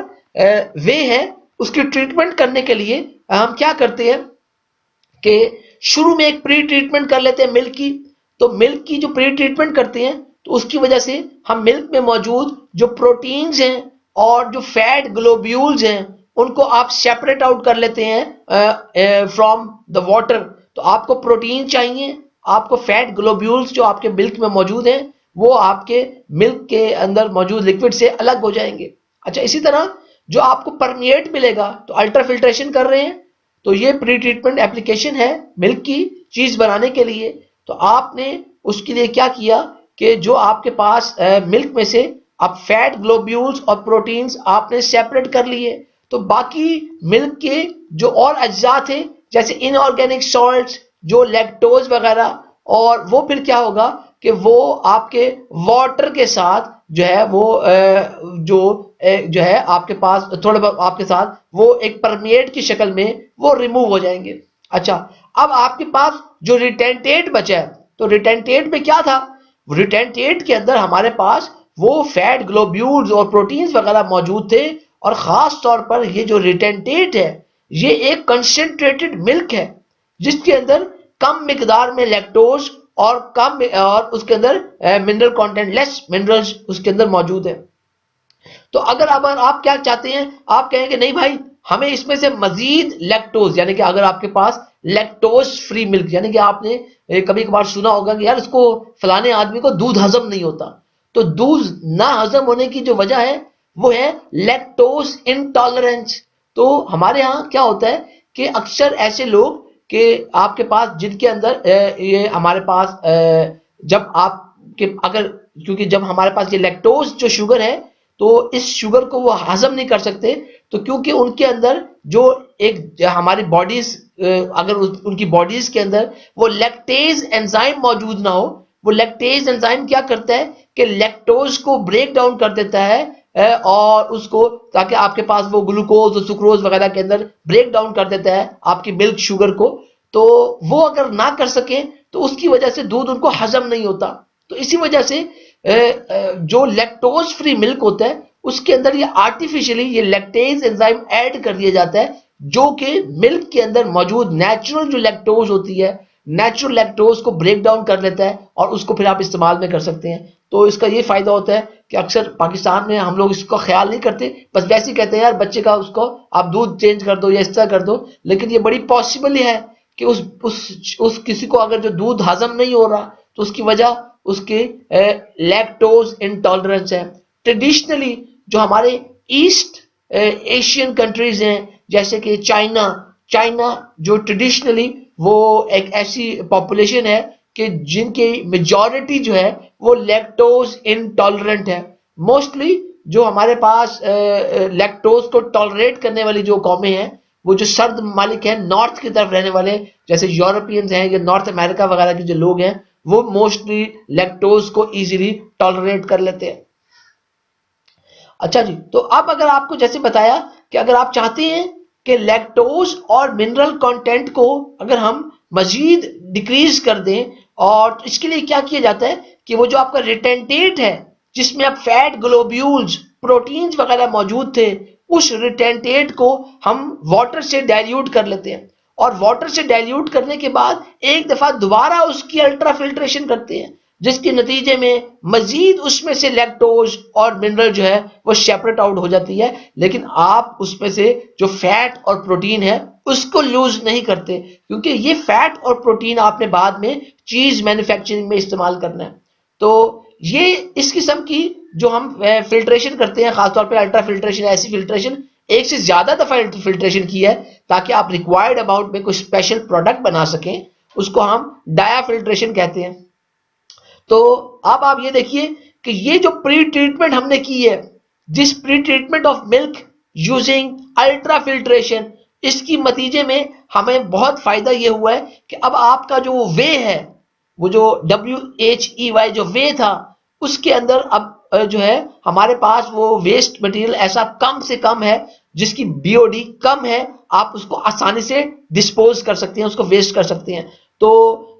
वे हैं, उसकी ट्रीटमेंट करने के लिए हम क्या करते हैं कि शुरू में एक प्री ट्रीटमेंट कर लेते हैं मिल्क की। तो मिल्क की जो प्री ट्रीटमेंट करते हैं, तो उसकी वजह से हम मिल्क में मौजूद जो प्रोटीन्स हैं और जो फैट ग्लोब्यूल्स हैं उनको आप सेपरेट आउट कर लेते हैं फ्रॉम द वाटर। तो आपको प्रोटीन चाहिए, आपको फैट ग्लोब्यूल्स जो आपके मिल्क में मौजूद हैं वो आपके मिल्क के अंदर मौजूद लिक्विड से अलग हो जाएंगे। अच्छा, इसी तरह जो आपको परमिएट मिलेगा, तो अल्ट्रा फिल्ट्रेशन कर रहे हैं, तो ये प्री ट्रीटमेंट एप्लीकेशन है मिल्क की चीज बनाने के लिए। तो आपने उसके लिए क्या किया कि जो आपके पास मिल्क में से आप फैट ग्लोब्यूल्स और प्रोटीन्स आपने सेपरेट कर लिए, तो बाकी मिल्क के जो और अज्जा थे जैसे इनऑर्गेनिक सॉल्ट्स, जो लैक्टोज वगैरह, और वो फिर क्या होगा कि वो आपके वाटर के साथ जो है वो जो है आपके पास थोड़ा बहुत आपके साथ वो एक परमिएट की शक्ल में वो रिमूव हो जाएंगे। अच्छा, अब आपके पास जो रिटेंटेट बचा है, तो रिटेंटेट में क्या था, रिटेंटेट के अंदर हमारे पास वो फैट ग्लोब्यूल्स और प्रोटीन्स वगैरह मौजूद थे, और खास तौर पर ये जो रिटेंटेट है ये एक कंसंट्रेटेड मिल्क है, जिसके अंदर कम मिकदार में लैक्टोज और कम और उसके अंदर मिनरल कंटेंट, लेस मिनरल्स उसके अंदर मौजूद है। तो अगर अब आप क्या चाहते हैं, आप कहेंगे नहीं भाई हमें इसमें से मजीद लैक्टोज, यानी कि अगर आपके पास लैक्टोज फ्री मिल्क, यानी कि आपने कभी कभार सुना होगा कि यार इसको फलाने आदमी को दूध हजम नहीं होता, तो दूध ना हजम होने की जो वजह है वो है लैक्टोज इंटॉलरेंस। तो हमारे यहाँ क्या होता है कि अक्सर ऐसे लोग कि आपके पास जिनके अंदर ये हमारे पास जब आपके अगर, क्योंकि जब हमारे पास ये लैक्टोज जो शुगर है तो इस शुगर को वो हजम नहीं कर सकते, तो क्योंकि उनके अंदर जो एक हमारी बॉडीज अगर उनकी बॉडीज के अंदर वो लैक्टेज एंजाइम मौजूद ना हो, वो लैक्टेज एंजाइम क्या करता है कि लैक्टोज को ब्रेक डाउन कर देता है और उसको, ताकि आपके पास वो ग्लूकोज और सुक्रोज वगैरह के अंदर ब्रेक डाउन कर देता है आपकी मिल्क शुगर को। तो वो अगर ना कर सके तो उसकी वजह से दूध उनको हजम नहीं होता। तो इसी वजह से जो लैक्टोज फ्री मिल्क होता है उसके अंदर ये आर्टिफिशियली ये लैक्टेज एंजाइम ऐड कर दिया जाता है, जो कि मिल्क के अंदर मौजूद नेचुरल जो लैक्टोज होती है, नेचुरल लैक्टोज को ब्रेक डाउन कर लेता है और उसको फिर आप इस्तेमाल में कर सकते हैं। तो इसका ये फायदा होता है कि अक्सर पाकिस्तान में हम लोग इसका ख्याल नहीं करते, बस वैसे ही कहते हैं यार बच्चे का उसको आप दूध चेंज कर दो या इस तरह कर दो, लेकिन ये बड़ी पॉसिबल है कि उस किसी को अगर जो दूध हजम नहीं हो रहा तो उसकी वजह उसके लैक्टोज इंटॉलरेंस है। ट्रेडिशनली जो हमारे ईस्ट एशियन कंट्रीज हैं जैसे कि चाइना जो ट्रेडिशनली वो एक ऐसी पॉपुलेशन है कि जिनकी मेजॉरिटी जो है वो लैक्टोज इनटॉलरेंट है। मोस्टली जो हमारे पास लैक्टोज को टॉलरेट करने वाली जो कौमें हैं वो जो सर्द ममालिक हैं, नॉर्थ की तरफ रहने वाले जैसे यूरोपियंस हैं या नॉर्थ अमेरिका वगैरह के जो लोग हैं, वो मोस्टली लैक्टोज को इजीली टॉलरेट कर लेते हैं। अच्छा जी, तो अब अगर आपको जैसे बताया कि अगर आप चाहते हैं कि लैक्टोज और मिनरल कंटेंट को अगर हम मजीद डिक्रीज कर दें, और इसके लिए क्या किया जाता है कि वो जो आपका रिटेंटेट है जिसमें अब फैट ग्लोब्यूल्स प्रोटीन्स वगैरह मौजूद थे, उस रिटेंटेट को हम वाटर से डाइल्यूट कर लेते हैं और वाटर से डाइल्यूट करने के बाद एक दफा दोबारा उसकी अल्ट्रा फिल्ट्रेशन करते हैं, जिसके नतीजे में मजीद उसमें से लैक्टोज और मिनरल जो है वो सेपरेट आउट हो जाती है, लेकिन आप उसमें से जो फैट और प्रोटीन है उसको लूज नहीं करते, क्योंकि ये फैट और प्रोटीन आपने बाद में चीज मैन्युफैक्चरिंग में इस्तेमाल करना है। तो ये इस किस्म की जो हम फिल्ट्रेशन करते हैं, खासतौर पे अल्ट्रा फिल्ट्रेशन, ऐसी फिल्ट्रेशन एक से ज्यादा दफा फिल्ट्रेशन की है ताकि आप रिक्वायर्ड अमाउंट में कोई स्पेशल प्रोडक्ट बना सकें, उसको हम डाया फिल्ट्रेशन कहते हैं। तो अब आप ये देखिए कि ये जो प्री ट्रीटमेंट हमने की है, this pre treatment of milk using ultra filtration, इसकी नतीजे में हमें बहुत फायदा ये हुआ है कि अब आपका जो वे है, वो जो WHEY जो वे था, उसके अंदर अब जो है हमारे पास वो वेस्ट मटेरियल ऐसा कम से कम है जिसकी BOD कम है, आप उसको आसानी से डिस्पोज कर सकते हैं, उसको वेस्ट कर सकते हैं। तो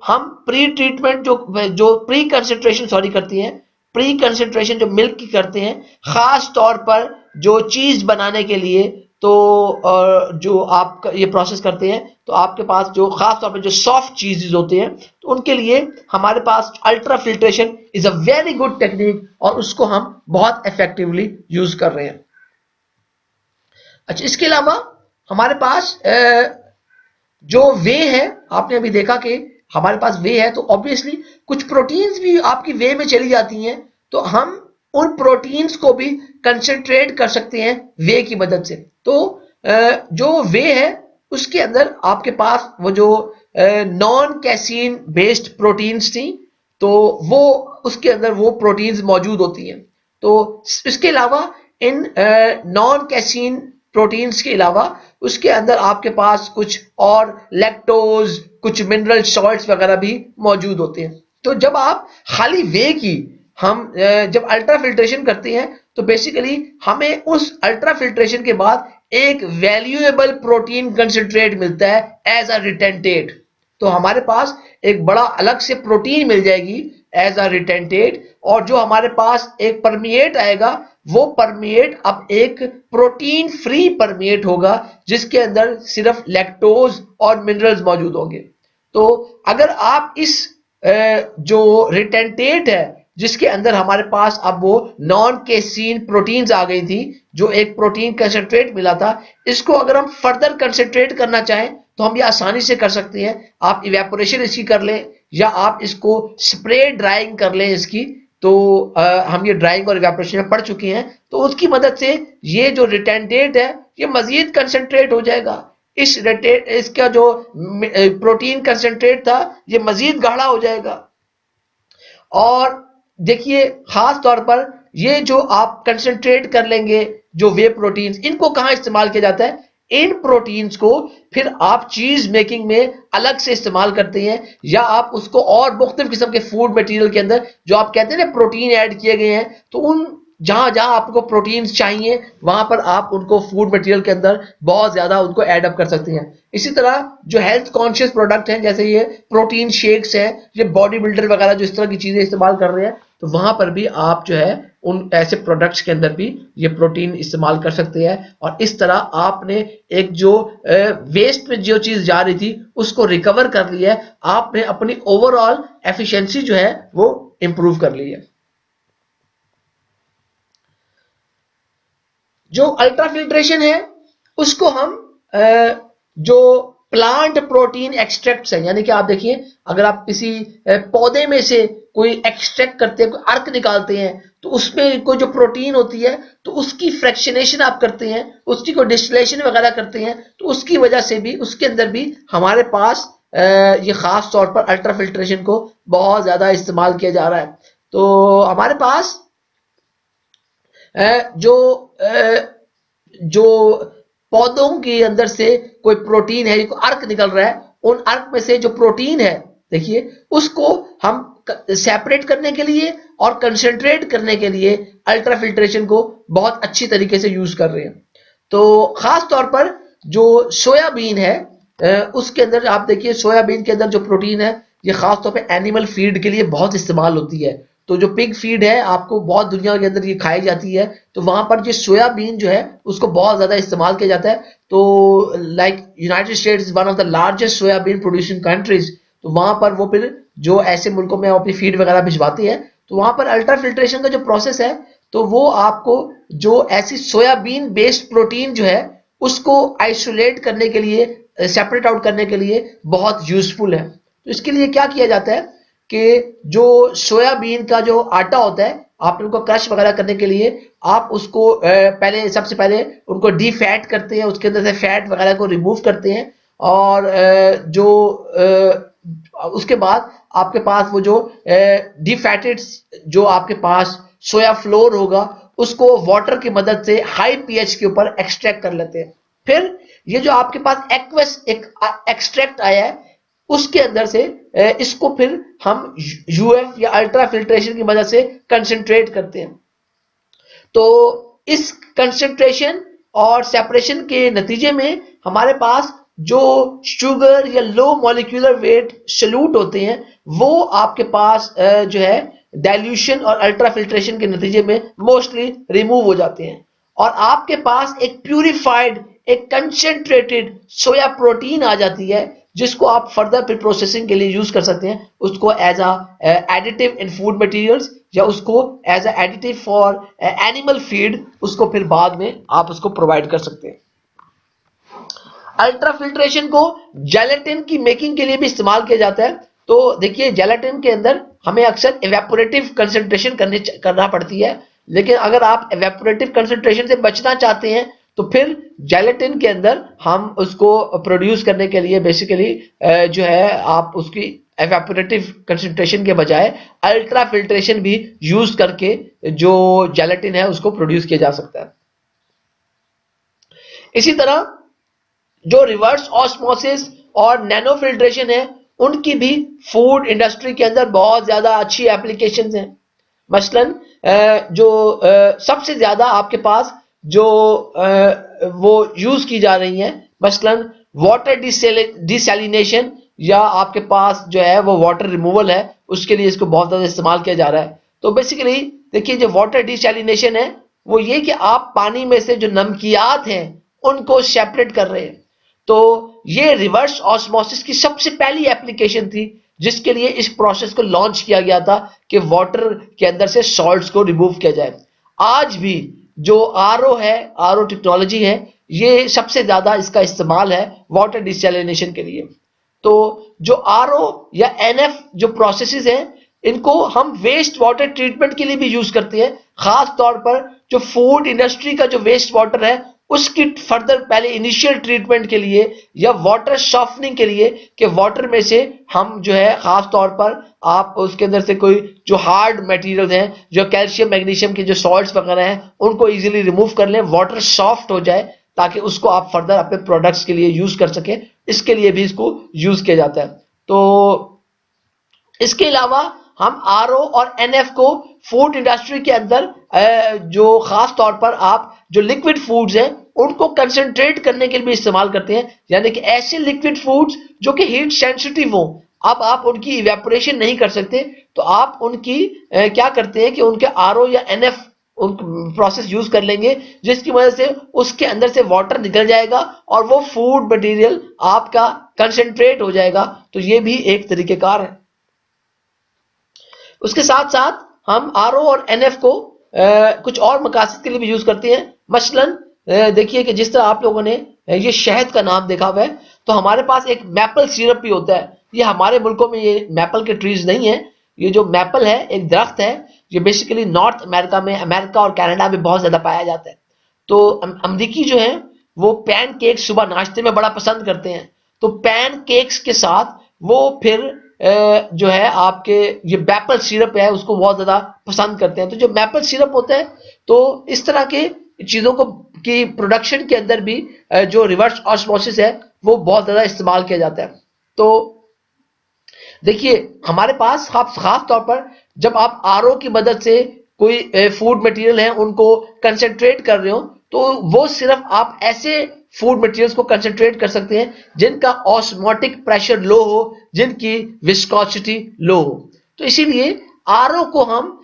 हम प्री ट्रीटमेंट जो प्री कंसंट्रेशन करती हैं, प्री कंसंट्रेशन जो मिल्क की करते हैं खास तौर पर जो चीज बनाने के लिए, तो जो आप ये प्रोसेस करते हैं तो आपके पास जो खास तौर पर जो सॉफ्ट चीजेस होते हैं तो उनके लिए हमारे पास ultrafiltration is a very good technique और उसको हम बहुत इफेक्टिवली यूज कर रहे हैं। अच्छा, इसके अलावा हमारे पास जो वे है, आपने अभी देखा कि हमारे पास वे है तो ऑब्वियसली कुछ प्रोटीन्स भी आपकी वे में चली जाती हैं, तो हम उन प्रोटीन्स को भी कंसंट्रेट कर सकते हैं वे की मदद से। तो जो वे है उसके अंदर आपके पास वो जो नॉन कैसीन बेस्ड प्रोटीन्स थी, तो वो उसके अंदर वो प्रोटीन्स मौजूद होती हैं। तो इसके अलावा इन नॉन कैसीन प्रोटीन्स के अलावा उसके अंदर आपके पास कुछ और लैक्टोज, कुछ मिनरल सॉल्ट्स वगैरह भी मौजूद होते हैं। तो जब आप खाली वे की हम जब अल्ट्रा फिल्ट्रेशन करते हैं तो बेसिकली हमें उस अल्ट्रा फिल्ट्रेशन के बाद एक वैल्यूएबल प्रोटीन कंसंट्रेट मिलता है एज अ रिटेंटेट। तो हमारे पास एक बड़ा अलग से प्रोटीन मिल जाएगी एज अ रिटेंटेट, और जो हमारे पास एक परमिएट आएगा वो परमिएट अब एक प्रोटीन फ्री परमिएट होगा जिसके अंदर सिर्फ लैक्टोज और मिनरल्स मौजूद होंगे। तो अगर आप इस जो रिटेंटेट है जिसके अंदर हमारे पास अब वो नॉन केसीन प्रोटीन्स आ गई थी, जो एक प्रोटीन कंसंट्रेट मिला था, इसको अगर हम फर्दर कंसंट्रेट करना चाहें तो हम ये आसानी से कर सकते हैं। आप इवेपोरेशन इसकी कर लें या आप इसको स्प्रे ड्राइंग कर लें इसकी। तो हम ये ड्राइंग और इवेपोरेशन में पढ़ चुके हैं, तो उसकी मदद से ये जो रिटेंटेट है ये मजीद कंसंट्रेट हो जाएगा। इसका जो प्रोटीन कंसंट्रेट था ये मजीद गाढ़ा हो जाएगा। और देखिए खास तौर पर ये जो आप कंसंट्रेट कर लेंगे जो वे प्रोटीन्स, इनको कहां इस्तेमाल किया जाता है? इन प्रोटीन्स को फिर आप चीज मेकिंग में अलग से इस्तेमाल करते हैं, या आप उसको और मुख्तलिफ किस्म के फूड मटेरियल के अंदर जो आप कहते हैं ना प्रोटीन ऐड किए गए हैं, तो उन जहां जहां आपको प्रोटीन्स चाहिए वहां पर आप उनको फूड मटेरियल के अंदर बहुत ज्यादा उनको ऐड अप कर सकते हैं। इसी तरह जो हेल्थ कॉन्शियस प्रोडक्ट हैं जैसे ये प्रोटीन शेक्स हैं, ये बॉडी बिल्डर वगैरह जो इस तरह की चीजें इस्तेमाल कर रहे हैं, तो वहां पर भी आप जो है उन ऐसे प्रोडक्ट्स के अंदर भी ये प्रोटीन इस्तेमाल कर सकते हैं। और इस तरह आपने एक जो वेस्ट में जो चीज जा रही थी उसको रिकवर कर लिया है, आपने अपनी ओवरऑल एफिशिएंसी जो है वो इंप्रूव कर ली है। जो अल्ट्रा फिल्ट्रेशन है उसको हम जो प्लांट प्रोटीन एक्सट्रैक्ट्स हैं, यानी कि आप देखिए अगर आप किसी पौधे में से कोई एक्सट्रैक्ट करते हैं, कोई अर्क निकालते हैं, तो उसमें कोई जो प्रोटीन होती है तो उसकी फ्रैक्शनेशन आप करते हैं, उसकी कोई डिस्टिलेशन वगैरह करते हैं, तो उसकी वजह से भी उसके अंदर भी हमारे पास ये खास तौर पर अल्ट्रा फिल्ट्रेशन को बहुत ज्यादा इस्तेमाल किया जा रहा है। तो हमारे पास जो जो पौधों के अंदर से कोई प्रोटीन है, अर्क निकल रहा है, उन अर्क में से जो प्रोटीन है देखिए उसको हम सेपरेट करने के लिए और कंसंट्रेट करने के लिए अल्ट्रा फिल्ट्रेशन को बहुत अच्छी तरीके से यूज कर रहे हैं। तो खास तौर पर जो सोयाबीन है उसके अंदर आप देखिए सोयाबीन के अंदर जो प्रोटीन है ये खास तौर पे एनिमल फीड के लिए बहुत इस्तेमाल होती है। तो जो पिग फीड है आपको बहुत दुनिया के अंदर ये खाई जाती है, तो वहां पर ये सोयाबीन जो है उसको बहुत ज्यादा इस्तेमाल किया जाता है। तो like United states is one of the largest soybean producing countries, तो वहां पर वो फिर जो ऐसे मुल्कों में अपनी फीड वगैरह भिजवाती है, तो वहां पर अल्ट्रा फिल्ट्रेशन का जो प्रोसेस है तो वो आपको जो ऐसी सोयाबीन बेस्ड प्रोटीन जो है उसको आइसोलेट करने के लिए, सेपरेट आउट करने के लिए बहुत यूजफुल है। तो इसके लिए क्या किया जाता है कि जो सोयाबीन का जो आटा होता है आप उनको क्रश वगैरह करने के लिए आप उसको सबसे पहले उनको डीफैट करते हैं, उसके अंदर से फैट वगैरह को रिमूव करते हैं, और उसके बाद आपके पास वो जो डीफैटेड जो आपके पास सोया फ्लोर होगा उसको वाटर की मदद से हाई पीएच के ऊपर एक्सट्रैक्ट कर लेते हैं। फिर ये जो आपके पास एक्वस एक एक्सट्रैक्ट आया है उसके अंदर से इसको फिर हम यूएफ या अल्ट्रा फिल्ट्रेशन की मदद से कंसंट्रेट करते हैं। तो इस कंसंट्रेशन और सेपरेशन के नतीजे में हमारे पास जो शुगर या लो मॉलिक्यूलर वेट सॉल्यूट होते हैं वो आपके पास जो है डाइल्यूशन और अल्ट्रा फिल्ट्रेशन के नतीजे में मोस्टली रिमूव हो जाते हैं, और आपके पास एक प्यूरिफाइड, एक कंसंट्रेटेड सोया प्रोटीन आ जाती है जिसको आप फर्दर फिर प्रोसेसिंग के लिए यूज कर सकते हैं, उसको as additive in food materials या उसको as additive for animal feed, उसको फिर बाद में आप उसको प्रोवाइड कर सकते हैं। अल्ट्रा फिल्ट्रेशन को जेलेटिन की मेकिंग के लिए भी इस्तेमाल किया जाता है। तो देखिए जेलेटिन के अंदर हमें अक्सर इवेपोरेटिव कंसंट्रेशन करना पड़ती है, लेकिन अगर आप इवेपोरेटिव कंसंट्रेशन से बचना चाहते हैं तो फिर जेलेटिन के अंदर हम उसको प्रोड्यूस करने के लिए बेसिकली जो है आप उसकी इवेपोरेटिव कंसंट्रेशन के बजाय अल्ट्रा फिल्ट्रेशन भी यूज करके जो जेलेटिन है उसको प्रोड्यूस किया जा सकता है। इसी तरह जो रिवर्स ऑस्मोसिस और नैनो फिल्ट्रेशन है उनकी भी फूड इंडस्ट्री के अंदर बहुत ज्यादा अच्छी एप्लीकेशंस हैं। मसलन जो सबसे ज्यादा आपके पास जो वो यूज की जा रही हैं, मसलन वाटर डिसैलिनेशन या आपके पास जो है वो वाटर रिमूवल है, उसके लिए इसको बहुत ज्यादा इस्तेमाल किया जा रहा है। तो बेसिकली देखिए जो वाटर डिसैलिनेशन है वो ये कि आप पानी में से जो नमकियात हैं उनको सेपरेट कर रहे हैं। तो ये रिवर्स ऑस्मोसिस की सबसे पहली एप्लीकेशन थी जिसके लिए इस प्रोसेस को लॉन्च किया गया था कि वाटर के अंदर से सॉल्ट्स को रिमूव किया जाए। आज भी जो आरओ है, आरओ टेक्नोलॉजी है, ये सबसे ज्यादा इसका इस्तेमाल है वाटर डिसैलिनेशन के लिए। तो जो आरओ या एनएफ जो प्रोसेसेस हैं, इनको हम वेस्ट वाटर ट्रीटमेंट के लिए भी यूज करते हैं। खास तौर पर जो फूड इंडस्ट्री का जो वेस्ट वाटर है उसकी फर्दर पहले इनिशियल ट्रीटमेंट के लिए या वाटर सॉफ्टनिंग के लिए कि वाटर में से हम जो है खास तौर पर आप उसके अंदर से कोई जो हार्ड मटेरियल हैं, जो कैल्शियम मैग्नीशियम के जो सॉल्ट्स वगैरह हैं, उनको इजीली रिमूव कर लें, वाटर सॉफ्ट हो जाए ताकि उसको आप फर्दर अपने प्रोडक्ट्स के लिए यूज कर सके। इसके लिए भी इसको यूज किया जाता है। तो इसके अलावा हम आरओ और एनएफ को फूड इंडस्ट्री के अंदर जो खास तौर पर आप जो लिक्विड फूड्स हैं उनको कंसंट्रेट करने के लिए भी इस्तेमाल करते हैं, यानी कि ऐसे लिक्विड फूड्स जो कि हीट सेंसिटिव हो। अब आप उनकी इवेपोरेशन नहीं कर सकते तो आप उनकी क्या करते हैं कि उनके आरओ या एनएफ प्रोसेस यूज कर लेंगे, जिसकी वजह से उसके अंदर से वाटर निकल जाएगा और वो फूड मटेरियल आपका कंसंट्रेट हो जाएगा। तो ये भी एक तरीकेकार है। उसके साथ साथ हम आरओ और एनएफ को कुछ और मकासद के लिए भी यूज करते हैं। मसलन देखिए कि जिस तरह आप लोगों ने ये शहद का नाम देखा हुआ है, तो हमारे पास एक मैपल सिरप भी होता है। ये हमारे मुल्कों में ये मैपल के ट्रीज नहीं है। ये जो मैपल है एक दरख्त है, ये बेसिकली नॉर्थ अमेरिका में, अमेरिका और कनाडा में बहुत ज्यादा पाया जाता है। तो अमरीकी जो है वो पैन केक सुबह नाश्ते में बड़ा पसंद करते हैं। तो पैन केक्स के साथ वो फिर जो है आपके ये मैपल सिरप है उसको बहुत ज्यादा पसंद करते हैं। तो जो मैपल सिरप होता है, तो इस तरह के चीजों को की प्रोडक्शन के अंदर भी जो रिवर्स ऑस्मोसिस है वो बहुत ज्यादा इस्तेमाल किया जाता है। तो देखिए हमारे पास खास तौर पर जब आप आरओ की मदद से कोई फूड मटेरियल है उनको कंसंट्रेट कर रहे हो, तो वो सिर्फ आप ऐसे फूड मटेरियल्स को कंसंट्रेट कर सकते हैं जिनका ऑस्मोटिक प्रेशर लो हो, जिनकी विस्कोसिटी लो हो। तो इसीलिए आरओ को हम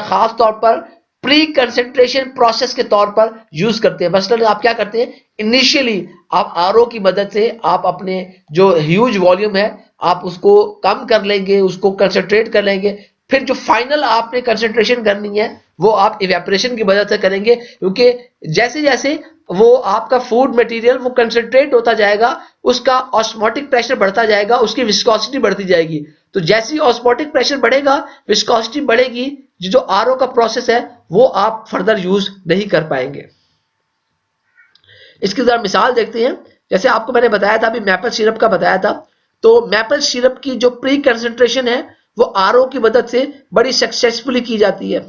खास तौर पर प्री कंसंट्रेशन प्रोसेस के तौर पर यूज करते हैं। मसलन आप क्या करते हैं, इनिशियली आप आरओ की मदद से आप अपने जो ह्यूज वॉल्यूम है आप उसको कम कर लेंगे, उसको कंसंट्रेट कर लेंगे। फिर जो फाइनल आपने कंसंट्रेशन करनी है वो आप इवेपोरेशन की मदद से करेंगे, क्योंकि जैसे जैसे वो आपका फूड मटेरियल वो कंसंट्रेट होता जाएगा, उसका ऑस्मोटिक प्रेशर बढ़ता जाएगा, उसकी विस्कोसिटी बढ़ती जाएगी। तो जैसे ही ऑस्मोटिक प्रेशर बढ़ेगा, विस्कोसिटी बढ़ेगी, जो आरओ का प्रोसेस है वो आप फर्दर यूज नहीं कर पाएंगे। इसकी जरा मिसाल देखते हैं। जैसे आपको मैंने बताया था, अभी मैपल सिरप का बताया था, तो मैपल सिरप की जो प्री कंसंट्रेशन है वो आरओ की मदद से बड़ी सक्सेसफुली की जाती है।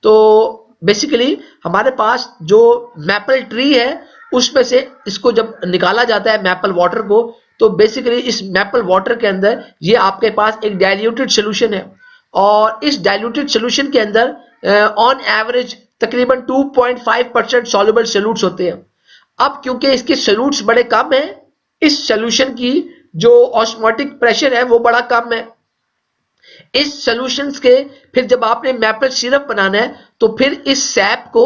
तो बेसिकली हमारे पास जो मैपल ट्री है उसमें से इसको जब निकाला जाता है मैपल वाटर को, तो बेसिकली इस मैपल वाटर के अंदर ये आपके पास एक डाइल्यूटेड सोल्यूशन है, और इस डाइल्यूटेड सोल्यूशन के अंदर ऑन एवरेज तकरीबन 2.5% सॉल्युबल सोल्यूट्स होते हैं। अब क्योंकि इसके सोल्यूट्स बड़े कम हैं, इस सोल्यूशन की जो ऑस्मोटिक प्रेशर है वो बड़ा कम है। इस सॉल्यूशंस के फिर जब आपने मैपल सिरप बनाना है तो फिर इस सैप को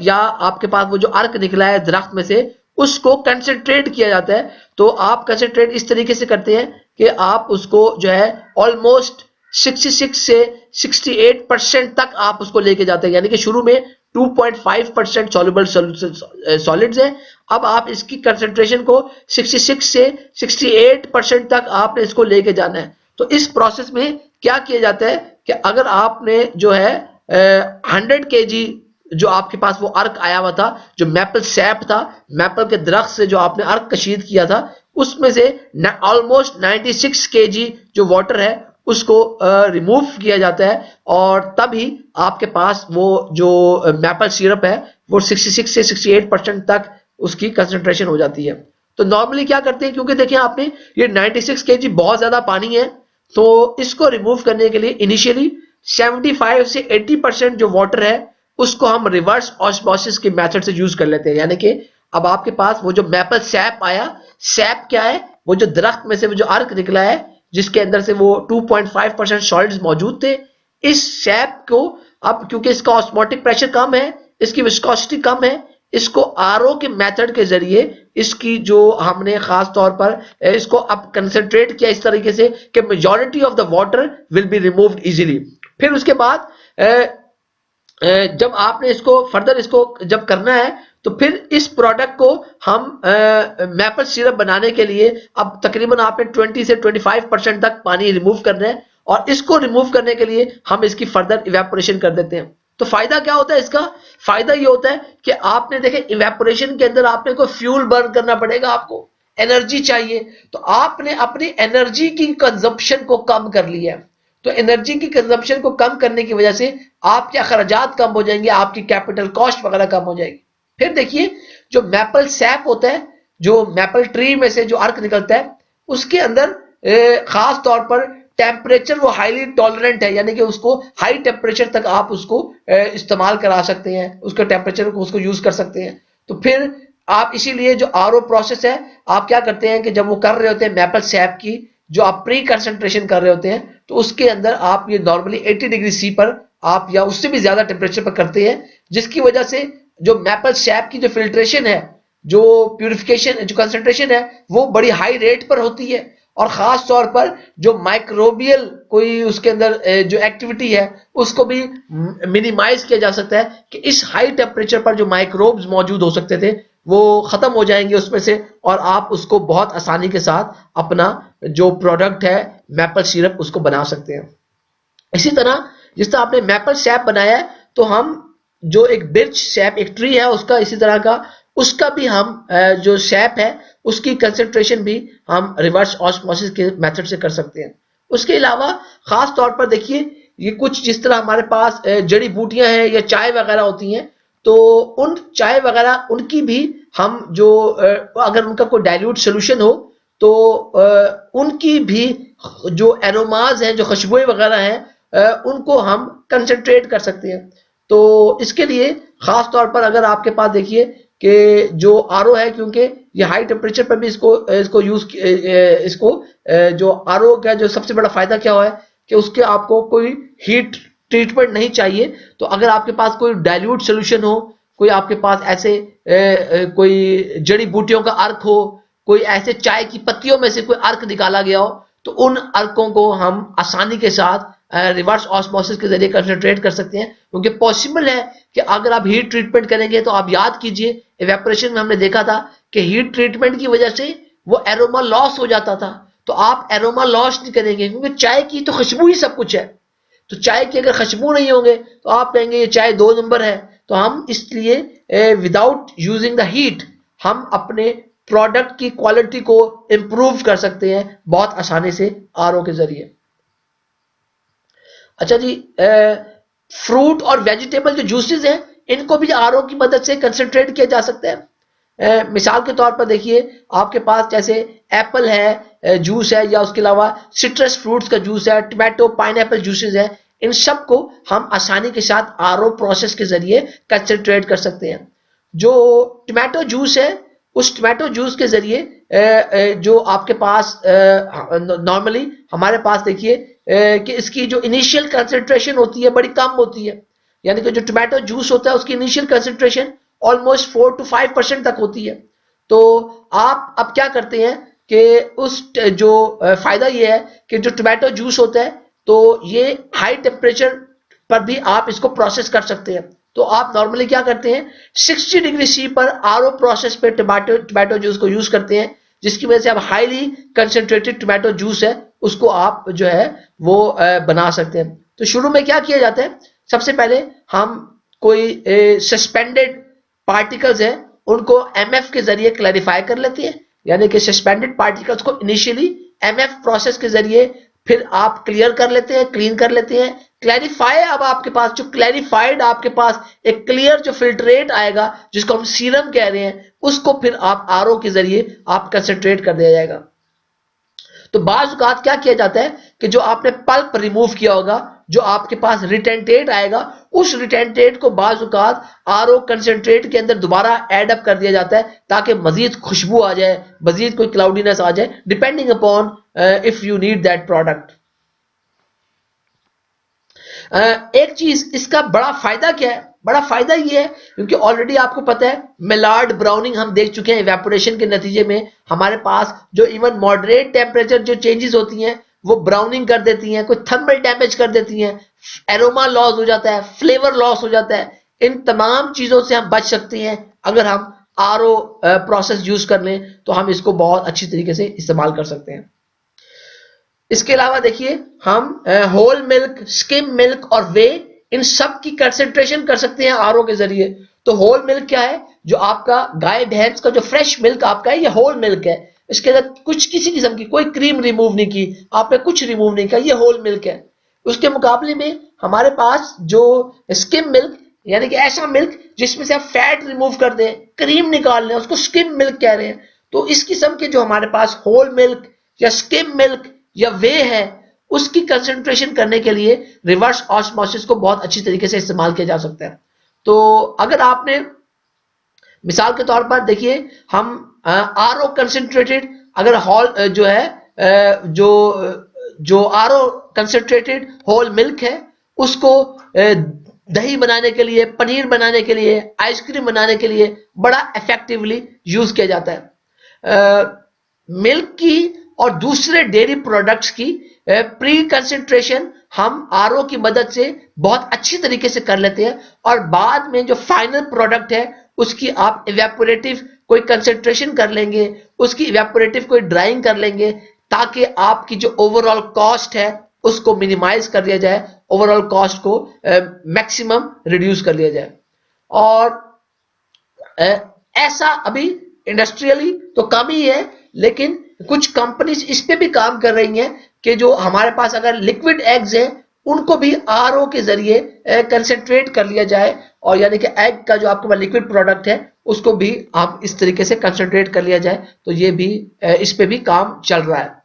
या आपके पास वो जो अर्क निकला है दरख्त में से उसको कंसंट्रेट किया जाता है। तो आप कंसंट्रेट इस तरीके से करते हैं कि आप उसको जो है ऑलमोस्ट 66 से 68% तक आप उसको लेके जाते हैं, यानी कि शुरू में 2.5% सॉल्युबल सॉलिड्स है। अब आप इसकी कंसंट्रेशन को 66 से 68% तक आपने इसको लेके जाना है। तो इस प्रोसेस में क्या किया जाता है कि अगर आपने जो है 100 kg जो आपके पास वो अर्क आया हुआ था, जो मैपल सैप था, मैपल के दरख्त से जो आपने अर्क कशीद किया था, उसमें से ऑलमोस्ट 96 kg जो वाटर है उसको रिमूव किया जाता है, और तभी आपके पास वो जो मैपल सिरप है वो 66 से 68% तक उसकी कंसंट्रेशन हो जाती है। तो नॉर्मली क्या करते हैं, क्योंकि देखिए आपने ये 96 kg बहुत ज्यादा पानी है, तो इसको रिमूव करने के लिए इनिशियली 75 से 80% जो वाटर है उसको हम रिवर्स ऑस्मोसिस के मेथड से यूज कर लेते हैं। यानी कि अब आपके पास वो जो मैपल सैप आया, सैप क्या है, वो जो दरख्त में से वो जो अर्क निकला है जिसके अंदर से वो 2.5% सॉलिड्स मौजूद थे, इस सैप को अब क्योंकि इसका ऑस्मोटिक प्रेशर कम है, इसकी विस्कोसिटी कम है, इसको आरओ के मेथड के जरिए इसकी जो हमने खास तौर पर इसको अब कंसंट्रेट किया इस तरीके से कि majority of the water will be removed easily. फिर उसके बाद जब आपने इसको फर्दर इसको जब करना है तो फिर इस प्रोडक्ट को हम मैपल सिरप बनाने के लिए अब तकरीबन आपने 20 से 25% तक पानी रिमूव करना है और इसको रिमूव करने के लिए हम इसकी फर्दर इवेपोरेशन कर देते हैं। तो फायदा क्या होता है इसका? फायदा ये होता है कि आपने देखे इवेपोरेशन के अंदर आपने कोई फ्यूल बर्न करना पड़ेगा, आपको एनर्जी चाहिए, तो आपने अपनी एनर्जी की कंजप्शन को कम कर लिया है। तो एनर्जी की कंजप्शन को कम करने की वजह से आपके अखराजात कम हो जाएंगे, आपकी कैपिटल कॉस्ट वगैरह कम हो जाएगी। फिर देखिए जो मैपल सैप होता है, जो मैपल ट्री में से जो अर्क निकलता है, उसके अंदर खास तौर पर टेम्परेचर वो हाईली टॉलरेंट है, यानी कि उसको हाई टेम्परेचर तक आप उसको इस्तेमाल करा सकते हैं, उसके टेम्परेचर को उसको यूज कर सकते हैं। तो फिर आप इसीलिए जो आरओ प्रोसेस है आप क्या करते हैं कि जब वो कर रहे होते हैं मैपल सैप की जो आप प्री कंसंट्रेशन कर रहे होते हैं, तो उसके अंदर आप ये नॉर्मली 80 डिग्री सी पर आप या उससे भी ज्यादा टेम्परेचर पर करते हैं, जिसकी वजह से जो मैपल सैप की जो फिल्ट्रेशन है, जो प्यूरिफिकेशन जो कंसंट्रेशन है, वो बड़ी हाई रेट पर होती है। और खास तौर पर जो माइक्रोबियल कोई उसके अंदर जो एक्टिविटी है उसको भी मिनिमाइज किया जा सकता है कि इस हाई टेम्परेचर पर जो माइक्रोब्स मौजूद हो सकते थे वो खत्म हो जाएंगे उसमें से, और आप उसको बहुत आसानी के साथ अपना जो प्रोडक्ट है मैपल सिरप उसको बना सकते हैं। इसी तरह जिस तरह आपने मैपल सैप बनाया है, तो हम जो एक बिर्च सैप एक ट्री है उसका इसी तरह का उसका भी हम जो सैप है उसकी कंसंट्रेशन भी हम रिवर्स ऑस्मोसिस के मेथड से कर सकते हैं। उसके अलावा खास तौर पर देखिए ये कुछ जिस तरह हमारे पास जड़ी बूटियां हैं या चाय वगैरह होती हैं, तो उन चाय वगैरह उनकी भी हम जो अगर उनका कोई डाइल्यूट सोल्यूशन हो तो उनकी भी जो एरोमाज हैं, जो खुशबुएं वगैरह हैं, उनको हम कंसंट्रेट कर सकते हैं। तो इसके लिए खास तौर पर अगर आपके पास देखिए कि जो आरओ है, क्योंकि ये हाई टेम्परेचर पर भी इसको यूज इसको जो आरओ का जो सबसे बड़ा फायदा क्या हुआ है कि उसके आपको कोई हीट ट्रीटमेंट नहीं चाहिए। तो अगर आपके पास कोई डाइल्यूट सोल्यूशन हो, कोई आपके पास ऐसे कोई जड़ी बूटियों का अर्क हो, कोई ऐसे चाय की पत्तियों में से कोई अर्क निकाला गया हो, तो उन अर्कों को हम आसानी के साथ रिवर्स ऑस्मोसिस के जरिए कंसंट्रेट कर सकते हैं। क्योंकि पॉसिबल है कि अगर आप हीट ट्रीटमेंट करेंगे, तो आप याद कीजिए इवेपोरेशन में हमने देखा था कि हीट ट्रीटमेंट की वजह से वो एरोमा लॉस हो जाता था। तो आप एरोमा लॉस नहीं करेंगे, क्योंकि चाय की तो खुशबू ही सब कुछ है। तो चाय की अगर खुशबू नहीं होंगे तो आप कहेंगे ये चाय 2 नंबर है। तो हम इसलिए विदाउट यूजिंग द हीट हम अपने प्रोडक्ट की क्वालिटी को इंप्रूव कर सकते हैं बहुत आसानी से आरओ के जरिए। अच्छा जी, फ्रूट और वेजिटेबल जो जूसेस हैं इनको भी आरओ की मदद से कंसंट्रेट किया जा सकता है। मिसाल के तौर पर देखिए आपके पास जैसे एप्पल है जूस है, या उसके अलावा सिट्रस फ्रूट्स का जूस है, टमाटो पाइनएप्पल जूसेस है, इन सब को हम आसानी के साथ आरओ प्रोसेस के जरिए कंसंट्रेट कर सकते हैं। जो टमाटो जूस है उस टमाटो जूस के जरिए जो आपके पास नॉर्मली हमारे पास देखिए कि इसकी जो इनिशियल कंसंट्रेशन होती है बड़ी कम होती है, यानी कि जो टमाटो जूस होता है उसकी इनिशियल कंसंट्रेशन ऑलमोस्ट 4 to 5% तक होती है। तो आप अब क्या करते हैं कि उस जो फायदा ये है कि जो टमाटो जूस होता है तो ये हाई टेम्परेचर पर भी आप इसको प्रोसेस कर सकते हैं। तो आप नॉर्मली क्या करते हैं 60 डिग्री सी पर आरओ प्रोसेस पे टमाटो जूस को यूज करते हैं, जिसकी वजह से आप हाईली कंसंट्रेटेड टमाटो जूस है उसको आप जो है वो बना सकते हैं। तो शुरू में क्या किया जाता है, सबसे पहले हम कोई सस्पेंडेड पार्टिकल्स है उनको एमएफ के जरिए क्लैरिफाई कर लेते हैं, यानी कि सस्पेंडेड पार्टिकल्स को इनिशियली एमएफ प्रोसेस के जरिए फिर आप क्लियर कर लेते हैं, क्लीन कर लेते हैं। क्लैरिफाई, अब आपके पास जो क्लैरिफाइड आपके पास एक क्लियर जो फिल्ट्रेट आएगा जिसको हम सीरम कह रहे हैं, उसको फिर आप आरओ के जरिए आप कंसंट्रेट कर दिया जाएगा। तो बाज़ औक़ात क्या किया जाता है कि जो आपने पल्प रिमूव किया होगा, जो आपके पास रिटेंटेट आएगा, उस रिटेंटेट को बाज़ औक़ात आरओ कंसंट्रेट के अंदर दोबारा ऐड अप कर दिया जाता है ताकि मजीद खुशबू आ जाए, मजीद कोई क्लाउडीनेस आ जाए, depending upon if you need that product. एक चीज इसका बड़ा फायदा क्या है, बड़ा फायदा ये है क्योंकि ऑलरेडी आपको पता है मेलार्ड ब्राउनिंग हम देख चुके हैं, इवेपोरेशन के नतीजे में हमारे पास जो इवन मॉडरेट टेम्परेचर जो चेंजेस होती हैं वो ब्राउनिंग कर देती हैं, कोई थर्मल डैमेज कर देती हैं, एरोमा लॉस हो जाता है, फ्लेवर लॉस हो जाता है। इन तमाम चीजों से हम बच सकते हैं अगर हम आरओ प्रोसेस यूज कर लें, तो हम इसको बहुत अच्छी तरीके से इस्तेमाल कर सकते हैं। इसके अलावा देखिए हम होल मिल्क, स्किम मिल्क और वे, इन सब की कंसेंट्रेशन कर सकते हैं आरओ के जरिए। तो होल मिल्क क्या है, जो आपका गाय भैंस का जो फ्रेश मिल्क आपका है, ये होल मिल्क है। इसके अंदर कुछ किसी किस्म की कोई क्रीम रिमूव नहीं की, आपने कुछ रिमूव नहीं किया, ये होल मिल्क है। उसके मुकाबले में हमारे पास जो स्किम मिल्क, यानी कि ऐसा मिल्क जिसमें से आप फैट रिमूव कर दें, क्रीम निकाल लें, उसको स्किम मिल्क कह रहे हैं। तो इस किस्म के जो हमारे पास होल मिल्क या स्किम मिल्क या वे है, उसकी कंसंट्रेशन करने के लिए रिवर्स ऑस्मोसिस को बहुत अच्छी तरीके से इस्तेमाल किया जा सकता है। तो अगर आपने मिसाल के तौर पर देखिए हम आरओ कंसंट्रेटेड अगर हॉल जो है जो जो आरओ कंसंट्रेटेड होल मिल्क है, उसको दही बनाने के लिए, पनीर बनाने के लिए, आइसक्रीम बनाने के लिए बड़ा इफेक्टिवली यूज किया जाता है। मिल्क की और दूसरे डेयरी प्रोडक्ट्स की प्री कंसंट्रेशन हम आरओ की मदद से बहुत अच्छी तरीके से कर लेते हैं, और बाद में जो फाइनल प्रोडक्ट है उसकी आप इवेपोरेटिव कोई कंसंट्रेशन कर लेंगे, उसकी इवेपोरेटिव कोई ड्राइंग कर लेंगे, ताकि आपकी जो ओवरऑल कॉस्ट है उसको मिनिमाइज कर लिया जाए, ओवरऑल कॉस्ट को मैक्सिमम रिड्यूस कर लिया जाए। और ऐसा अभी इंडस्ट्रियली तो कम ही है, लेकिन कुछ कंपनीज इस पे भी काम कर रही हैं कि जो हमारे पास अगर लिक्विड एग्स हैं उनको भी आरओ के जरिए कंसंट्रेट कर लिया जाए, और यानी कि एग का जो आपके पास लिक्विड प्रोडक्ट है उसको भी आप इस तरीके से कंसंट्रेट कर लिया जाए, तो ये भी इस पे भी काम चल रहा है।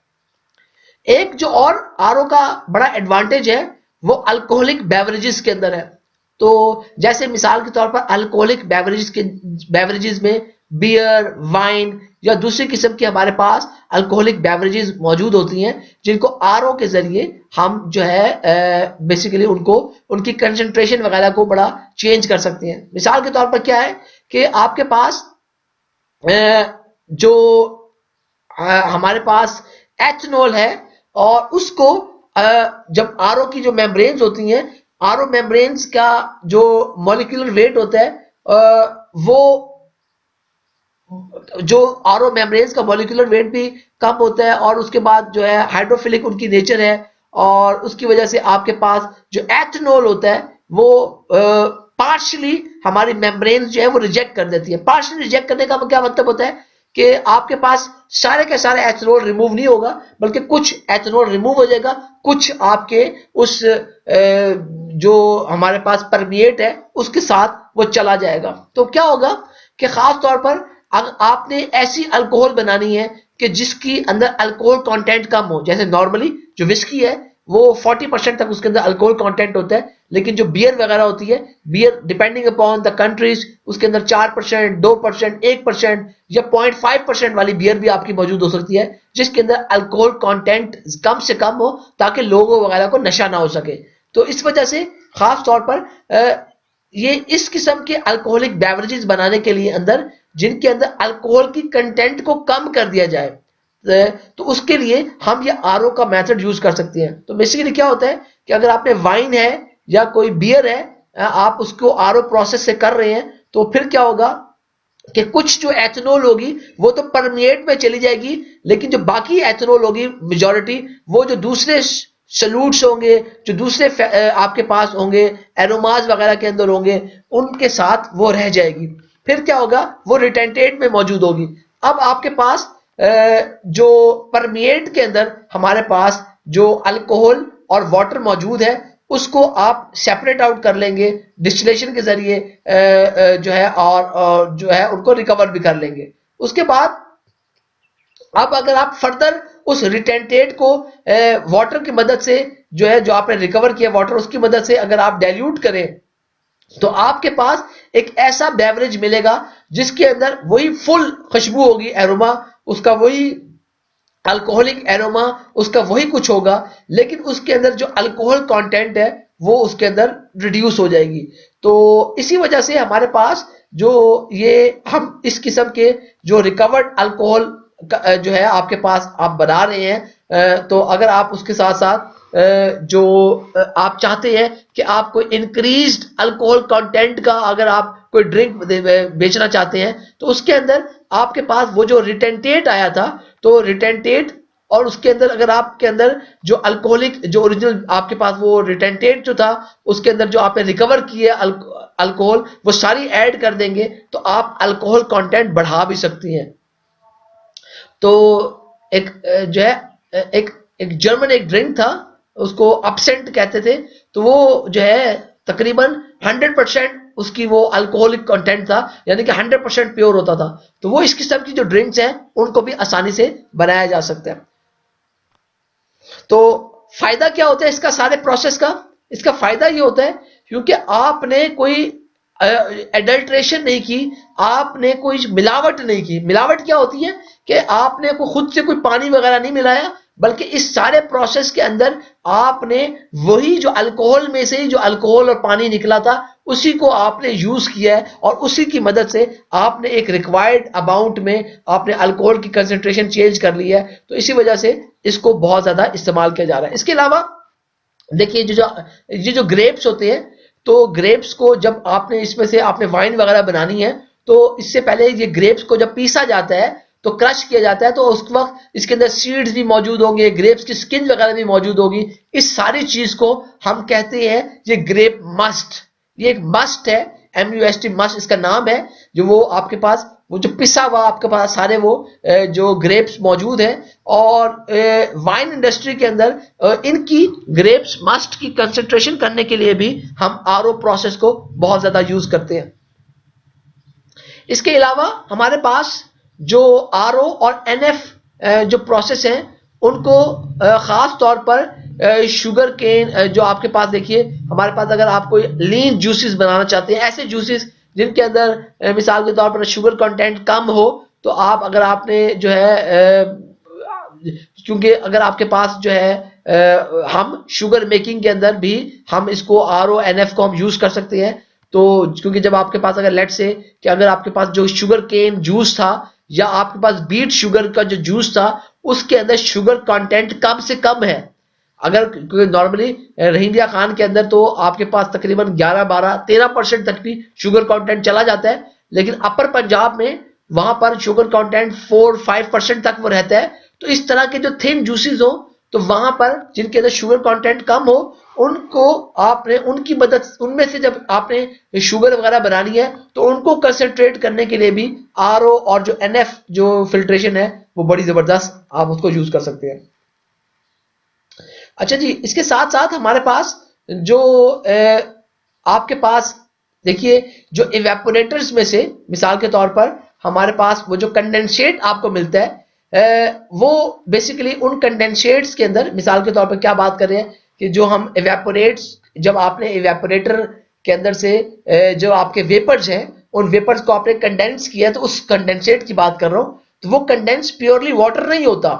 एक जो और आरओ का बड़ा एडवांटेज है वो अल्कोहलिक बेवरेजेस के अंदर है। तो जैसे मिसाल के तौर पर अल्कोहलिक बेवरेजेस में बियर, वाइन या दूसरी किस्म की हमारे पास अल्कोहलिक बेवरेजेस मौजूद होती हैं, जिनको आरओ के जरिए हम जो है बेसिकली उनको उनकी कंसंट्रेशन वगैरह को बड़ा चेंज कर सकते हैं। मिसाल के तौर पर क्या है कि आपके पास जो हमारे पास एथनॉल है, और उसको जब आरओ की जो मेम्ब्रेन्स होती हैं, आरओ मेम्ब्रेन्स का जो मॉलिक्यूलर वेट होता है वो जो आरओ मेम्ब्रेन्स का मॉलिक्यूलर वेट भी कम होता है, और उसके बाद जो है हाइड्रोफिलिक उनकी नेचर है, और उसकी वजह से आपके पास जो एथनॉल होता है वो पार्शियली हमारी मेम्ब्रेन्स जो है वो रिजेक्ट कर देती है। पार्शियली रिजेक्ट करने का क्या मतलब होता है कि आपके पास सारे के सारे एथनॉल रिमूव नहीं होगा, बल्कि कुछ एथनॉल रिमूव हो जाएगा, कुछ आपके उस जो हमारे पास परमिएट है उसके साथ वो चला जाएगा। तो क्या होगा कि खास तौर पर अगर आपने ऐसी अल्कोहल बनानी है कि जिसकी अंदर अल्कोहल कंटेंट कम हो, जैसे नॉर्मली जो विस्की है वो 40% तक उसके अंदर अल्कोहल कंटेंट होता है, लेकिन जो बियर वगैरह होती है, beer depending upon the countries उसके अंदर 4%, 2%, 1% या 0.5% वाली बियर भी आपकी मौजूद हो सकती है, जिसके अंदर अल्कोहल कंटेंट कम से कम हो, ताकि लोगों वगैरह को नशा ना हो सके। तो इस वजह से खास तौर पर ये इस किस्म के अल्कोहलिक बेवरेजेस बनाने के लिए अंदर जिनके अंदर अल्कोहल की कंटेंट को कम कर दिया जाए, तो उसके लिए हम ये आरओ का मेथड यूज कर सकते हैं। तो बेसिकली क्या होता है कि अगर आपने वाइन है या कोई बियर है, आप उसको आरओ प्रोसेस से कर रहे हैं, तो फिर क्या होगा कि कुछ जो एथनॉल होगी वो तो परमिएट में चली जाएगी, लेकिन जो बाकी एथनॉल होगी मेजॉरिटी, वो जो दूसरे सल्यूट्स होंगे, जो दूसरे आपके पास होंगे, एरोमाज वगैरह के अंदर होंगे, उनके साथ वो रह जाएगी। फिर क्या होगा, वो रिटेंटेट में मौजूद होगी। अब आपके पास जो परमिएट के अंदर हमारे पास जो अल्कोहल और वाटर मौजूद है उसको आप सेपरेट आउट कर लेंगे डिस्टिलेशन के जरिए जो है, और जो है उनको रिकवर भी कर लेंगे। उसके बाद अब अगर आप फर्दर उस रिटेंटेट को वाटर की मदद से जो है, जो आपने रिकवर किया वाटर, उसकी मदद से अगर आप डाइल्यूट करें, तो आपके पास एक ऐसा बेवरेज मिलेगा जिसके अंदर वही फुल खुशबू होगी, एरोमा उसका वही, अल्कोहलिक एरोमा उसका वही कुछ होगा, लेकिन उसके अंदर जो अल्कोहल कंटेंट है वो उसके अंदर रिड्यूस हो जाएगी। तो इसी वजह से हमारे पास जो ये हम इस किस्म के जो रिकवर्ड अल्कोहल जो है आपके पास आप बना रहे हैं, तो अगर आप उसके साथ साथ जो आप चाहते हैं कि आप कोई इंक्रीज्ड अल्कोहल कंटेंट का अगर आप कोई ड्रिंक बेचना चाहते हैं, तो उसके अंदर आपके पास वो जो रिटेंटेट आया था, तो रिटेंटेट और उसके अंदर अगर आपके अंदर जो अल्कोहलिक जो ओरिजिनल आपके पास वो रिटेंटेट जो था उसके अंदर जो आपने रिकवर किया अल्कोहल वो सारी ऐड कर देंगे, तो आप अल्कोहल कंटेंट बढ़ा भी सकती हैं। तो एक जो है एक जर्मन एक ड्रिंक था, उसको अपसेंट कहते थे, तो वो जो है तकरीबन 100% उसकी वो अल्कोहलिक कंटेंट था, यानी कि 100% प्योर होता था। तो वो इस किस्म की जो ड्रिंक्स हैं उनको भी आसानी से बनाया जा सकता है। तो फायदा क्या होता है इसका सारे प्रोसेस का? इसका फायदा ये होता है क्योंकि आपने कोई एडल्ट्रेशन नहीं की, आपने कोई मिलावट नहीं की। मिलावट क्या होती है कि आपने को खुद से कोई पानी वगैरह नहीं मिलाया, बल्कि इस सारे प्रोसेस के अंदर आपने वही जो अल्कोहल में से जो अल्कोहल और पानी निकला था उसी को आपने यूज किया है, और उसी की मदद से आपने एक रिक्वायर्ड अमाउंट में आपने अल्कोहल की कंसेंट्रेशन चेंज कर ली है। तो इसी वजह से इसको बहुत ज्यादा इस्तेमाल किया जा रहा है। इसके अलावा देखिए जो ग्रेप्स होते हैं, तो ग्रेप्स को जब आपने इसमें से आपने वाइन वगैरह बनानी है, तो इससे पहले ये ग्रेप्स को जब पीसा जाता है तो क्रश किया जाता है, तो उस वक्त इसके अंदर सीड्स भी मौजूद होंगे, ग्रेप्स की स्किन वगैरह भी मौजूद होगी। इस सारी चीज को हम कहते हैं ये ग्रेप मस्ट। ये एक मस्ट है, MUST मस्ट इसका नाम है। जो वो आपके पास वो जो पिसा हुआ आपके पास सारे वो जो ग्रेप्स मौजूद है, और वाइन इंडस्ट्री के अंदर इनकी ग्रेप्स मस्ट की कंसेंट्रेशन करने के लिए भी हम RO प्रोसेस को बहुत ज्यादा यूज करते हैं। इसके अलावा हमारे पास जो RO और NF जो प्रोसेस है उनको खास तौर पर शुगर केन जो आपके पास देखिए हमारे पास अगर आप कोई लीन जूसेस बनाना चाहते हैं, ऐसे जूसेस जिनके अंदर मिसाल के तौर पर शुगर कंटेंट कम हो, तो आप अगर आपने जो है क्योंकि अगर आपके पास जो है हम शुगर मेकिंग के अंदर भी हम इसको RO NF को हम यूज कर सकते हैं। तो क्योंकि जब आपके पास अगर लेट से कि अगर आपके पास जो शुगर केन जूस था या आपके पास बीट शुगर का जो जूस था उसके अंदर शुगर कंटेंट कम से कम है। अगर नॉर्मली रहींदिया खान के अंदर तो आपके पास तकरीबन 11, 12, 13% तक भी शुगर कंटेंट चला जाता है, लेकिन अपर पंजाब में वहां पर शुगर कंटेंट 4, 5% तक वो रहता है। तो इस तरह के जो थिन जूसेस हो, तो वहां पर जिनके अंदर शुगर कंटेंट कम हो, उनको आपने उनकी मदद उनमें से जब आपने शुगर वगैरह बनानी है तो उनको कंसंट्रेट करने के लिए भी RO और जो NF जो फिल्ट्रेशन है वो बड़ी जबरदस्त आप उसको यूज कर सकते हैं। अच्छा जी, इसके साथ साथ हमारे पास जो आपके पास देखिए जो इवेपोरेटर्स में से मिसाल के तौर पर हमारे पास वो जो कंडेंसेट आपको मिलता है, वो बेसिकली उन कंडेंसेट्स के अंदर मिसाल के तौर पर क्या बात कर रहे हैं कि जो हम इवेपोरेट्स जब आपने इवेपोरेटर के अंदर से जो आपके वेपर्स हैं उन वेपर्स को आपने कंडेंस किया, तो उस कंडेंसेट की बात कर रहा हूं। तो वो कंडेंस प्योरली वाटर नहीं होता,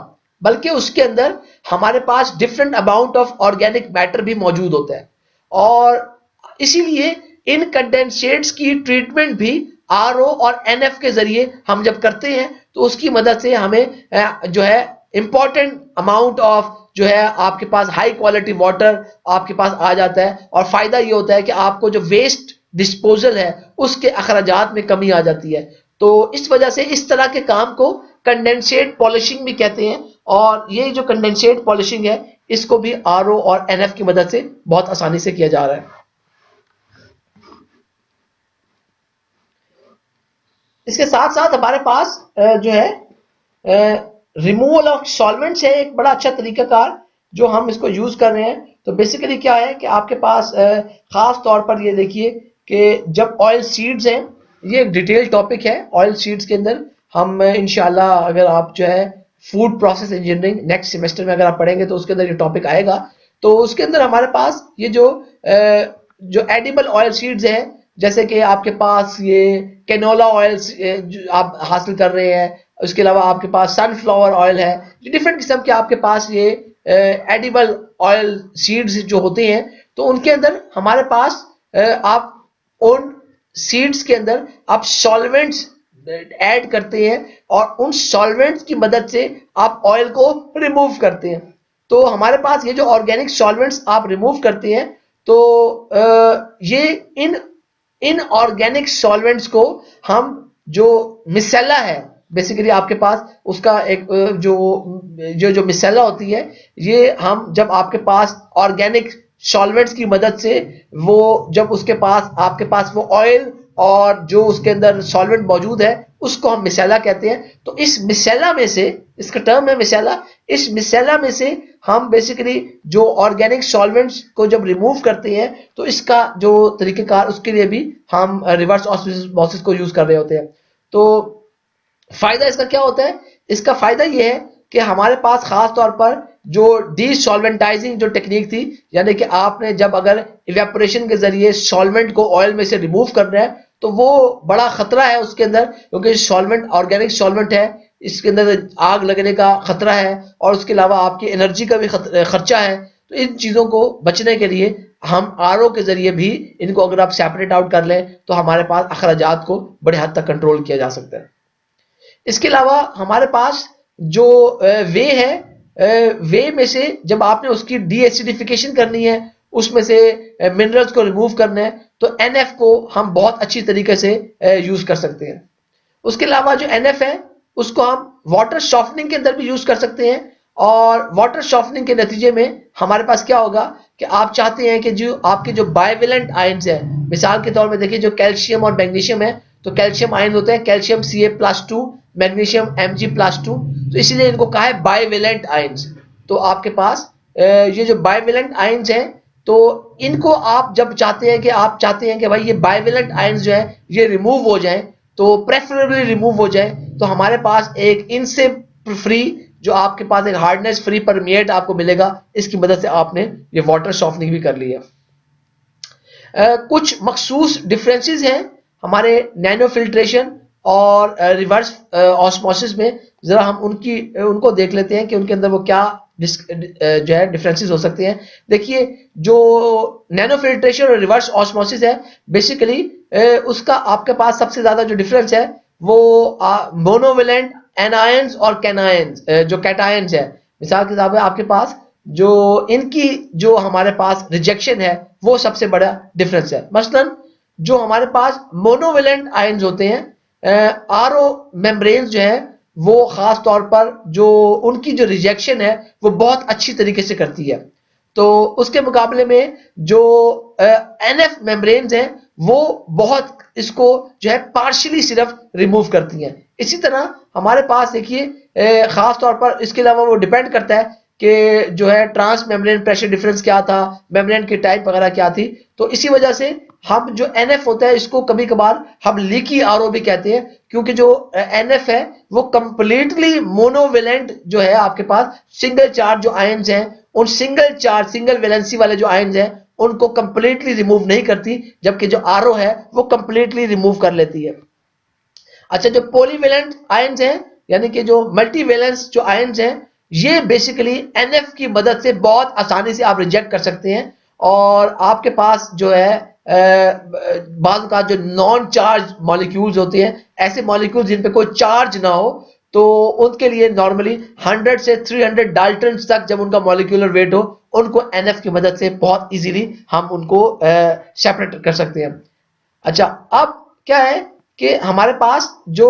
बल्कि उसके अंदर हमारे पास different amount of organic matter भी मौजूद होता है, और इसीलिए इन कंडेंसेट्स की ट्रीटमेंट भी RO और NF के जरिए हम जब करते हैं तो उसकी मदद से हमें जो है इंपॉर्टेंट अमाउंट ऑफ जो है आपके पास हाई क्वालिटी वाटर आपके पास आ जाता है। और फायदा ये होता है कि आपको जो वेस्ट डिस्पोजल है उसके अखराजात में कमी आ जाती है। तो इस वजह से इस तरह के काम को कंडेंसेट पॉलिशिंग भी कहते हैं, और ये जो कंडेंसेट पॉलिशिंग है इसको भी RO और NF की मदद से बहुत आसानी से किया जा रहा है। इसके साथ साथ हमारे पास जो है रिमूवल ऑफ सॉल्वेंट्स है एक बड़ा अच्छा तरीकाकार जो हम इसको यूज कर रहे हैं। तो बेसिकली क्या है कि आपके पास खास तौर पर ये देखिए कि जब ऑयल सीड्स हैं, ये एक डिटेल टॉपिक है। ऑयल सीड्स के अंदर हम इंशाल्लाह अगर आप जो है food process engineering next semester में अगर आप पढ़ेंगे तो उसके अंदर ये टॉपिक आएगा। तो उसके अंदर हमारे पास ये जो एडिबल ऑयल सीड्स है, जैसे कि आपके पास ये कैनोला ऑयल आप हासिल कर रहे हैं, उसके अलावा आपके पास सनफ्लावर ऑयल है, डिफरेंट किस्म के आपके पास ये एडिबल ऑयल सीड्स जो होते हैं, तो उनके अंदर हमारे पास आप उन सीड्स के अंदर आप सॉल्वेंट्स ऐड करते हैं और उन सॉल्वेंट्स की मदद से आप ऑयल को रिमूव करते हैं। तो हमारे पास ये जो ऑर्गेनिक सॉल्वेंट्स आप रिमूव करते हैं, तो ये इन ऑर्गेनिक सॉल्वेंट्स को हम जो मिसेला है बेसिकली आपके पास उसका एक जो मिसेला होती है, ये हम जब आपके पास ऑर्गेनिक सॉल्वेंट्स की मदद से वो जब उसके पास आपके पास वो ऑयल और जो उसके अंदर सॉल्वेंट मौजूद है उसको हम मिसेला कहते हैं। तो इस मिसेला में से, इसका टर्म है मिसेला, इस मिसेला में से हम बेसिकली जो ऑर्गेनिक सॉल्वेंट्स को जब रिमूव करते हैं तो इसका जो तरीकेकार उसके लिए भी हम रिवर्स ऑस्मोसिस को यूज कर रहे होते हैं। तो फायदा इसका क्या होता है? इसका फायदा यह है कि हमारे पास खास तौर पर जो डीसॉल्वेंटाइजिंग जो टेक्निक थी, यानी कि आपने जब अगर इवेपोरेशन के जरिए सॉल्वेंट को ऑयल में से रिमूव करना है तो वो बड़ा खतरा है उसके अंदर, क्योंकि सॉल्वेंट ऑर्गेनिक सॉल्वेंट है, इसके अंदर आग लगने का खतरा है और उसके अलावा आपकी एनर्जी का भी खर्चा है। तो इन चीजों को बचने के लिए हम आरओ के जरिए भी इनको अगर आप सेपरेट आउट कर लें तो हमारे पास अखराजात को बड़े हद तक कंट्रोल किया जा सकता है। इसके अलावा हमारे पास जो वे है, वे में से जब आपने उसकी डीएसिडिफिकेशन करनी है, उसमें से मिनरल्स को रिमूव करना है, तो एनएफ को हम बहुत अच्छी तरीके से यूज कर सकते हैं। उसके अलावा जो एनएफ है उसको हम वाटर सॉफ्टनिंग के अंदर भी यूज कर सकते हैं और वाटर सॉफ्टनिंग के नतीजे में हमारे पास क्या होगा कि आप चाहते हैं कि जो आपके जो बाइवेलेंट आयंस है, मिसाल के तौर पर देखिए जो कैल्शियम और मैग्नीशियम है, तो कैल्शियम आयन होते हैं कैल्शियम Ca+2, मैग्नीशियम Mg+2, तो इसीलिए इनको कहा है बाइवेलेंट आयंस। तो आपके पास ये जो बाइवेलेंट आयंस हैं, तो इनको आप जब चाहते हैं कि भाई ये बाइवेलेंट आयंस जो है ये रिमूव हो जाए, तो प्रेफरेबली रिमूव हो जाए, तो हमारे पास एक इनसे फ्री जो आपके पास एक हार्डनेस फ्री परमिएट आपको मिलेगा, इसकी मदद से आपने ये वाटर सॉफ्टनिंग भी कर ली है। कुछ मखसूस डिफरेंसेस हैं हमारे नैनो फिल्ट्रेशन और रिवर्स ऑस्मोसिस में, जरा हम उनको देख लेते हैं कि उनके अंदर वो क्या जो है डिफरेंसेस हो सकते हैं। देखिए जो नैनो फिल्ट्रेशन और रिवर्स ऑस्मोसिस है, बेसिकली उसका आपके पास सबसे ज्यादा जो डिफरेंस है वो मोनोवेलेंट एनायंस और कैनायंस जो कैटायंस है। मिसाल के तौर पे आपके पास जो इनकी जो हमारे पास रिजेक्शन है वो सबसे बड़ा डिफरेंस है। मसलन जो हमारे पास मोनोवेलेंट आयंस होते हैं, आरओ मेम्ब्रेन्स जो है वो खास तौर पर जो उनकी जो रिजेक्शन है वो बहुत अच्छी तरीके से करती है। तो उसके मुकाबले में जो एनएफ मेम्ब्रेन्स हैं वो बहुत इसको जो है पार्शियली सिर्फ रिमूव करती हैं। इसी तरह हमारे पास देखिए खास तौर पर इसके अलावा वो डिपेंड करता है कि जो है ट्रांस मेम्ब्रेन प्रेशर डिफरेंस क्या था, मेम्ब्रेन की टाइप वगैरह क्या थी। तो इसी वजह से हम जो एनएफ होता है इसको कभी कभार हम लीकी आरओ भी कहते हैं, क्योंकि जो एनएफ है वो कंप्लीटली मोनोवेलेंट जो है आपके पास सिंगल चार्ज जो आयंस हैं, उन सिंगल वैलेंसी वाले जो आयंस हैं उनको कंप्लीटली रिमूव नहीं करती, जबकि जो आरओ है वो कंप्लीटली रिमूव कर लेती है। अच्छा, जो पॉलीवेलेंट आयंस हैं यानी कि जो मल्टीवेलेंस जो आयंस हैं, ये बेसिकली एनएफ की मदद से बहुत आसानी से आप रिजेक्ट कर सकते हैं और आपके पास जो है बाद का जो नॉन चार्ज मॉलिक्यूल्स होते हैं, ऐसे मॉलिक्यूल्स जिन पे कोई चार्ज ना हो, तो उनके लिए नॉर्मली 100 से 300 डाल्टन तक जब उनका मॉलिक्यूलर वेट हो, उनको एनएफ की मदद से बहुत इजीली हम उनको सेपरेट कर सकते हैं। अच्छा, अब क्या है कि हमारे पास जो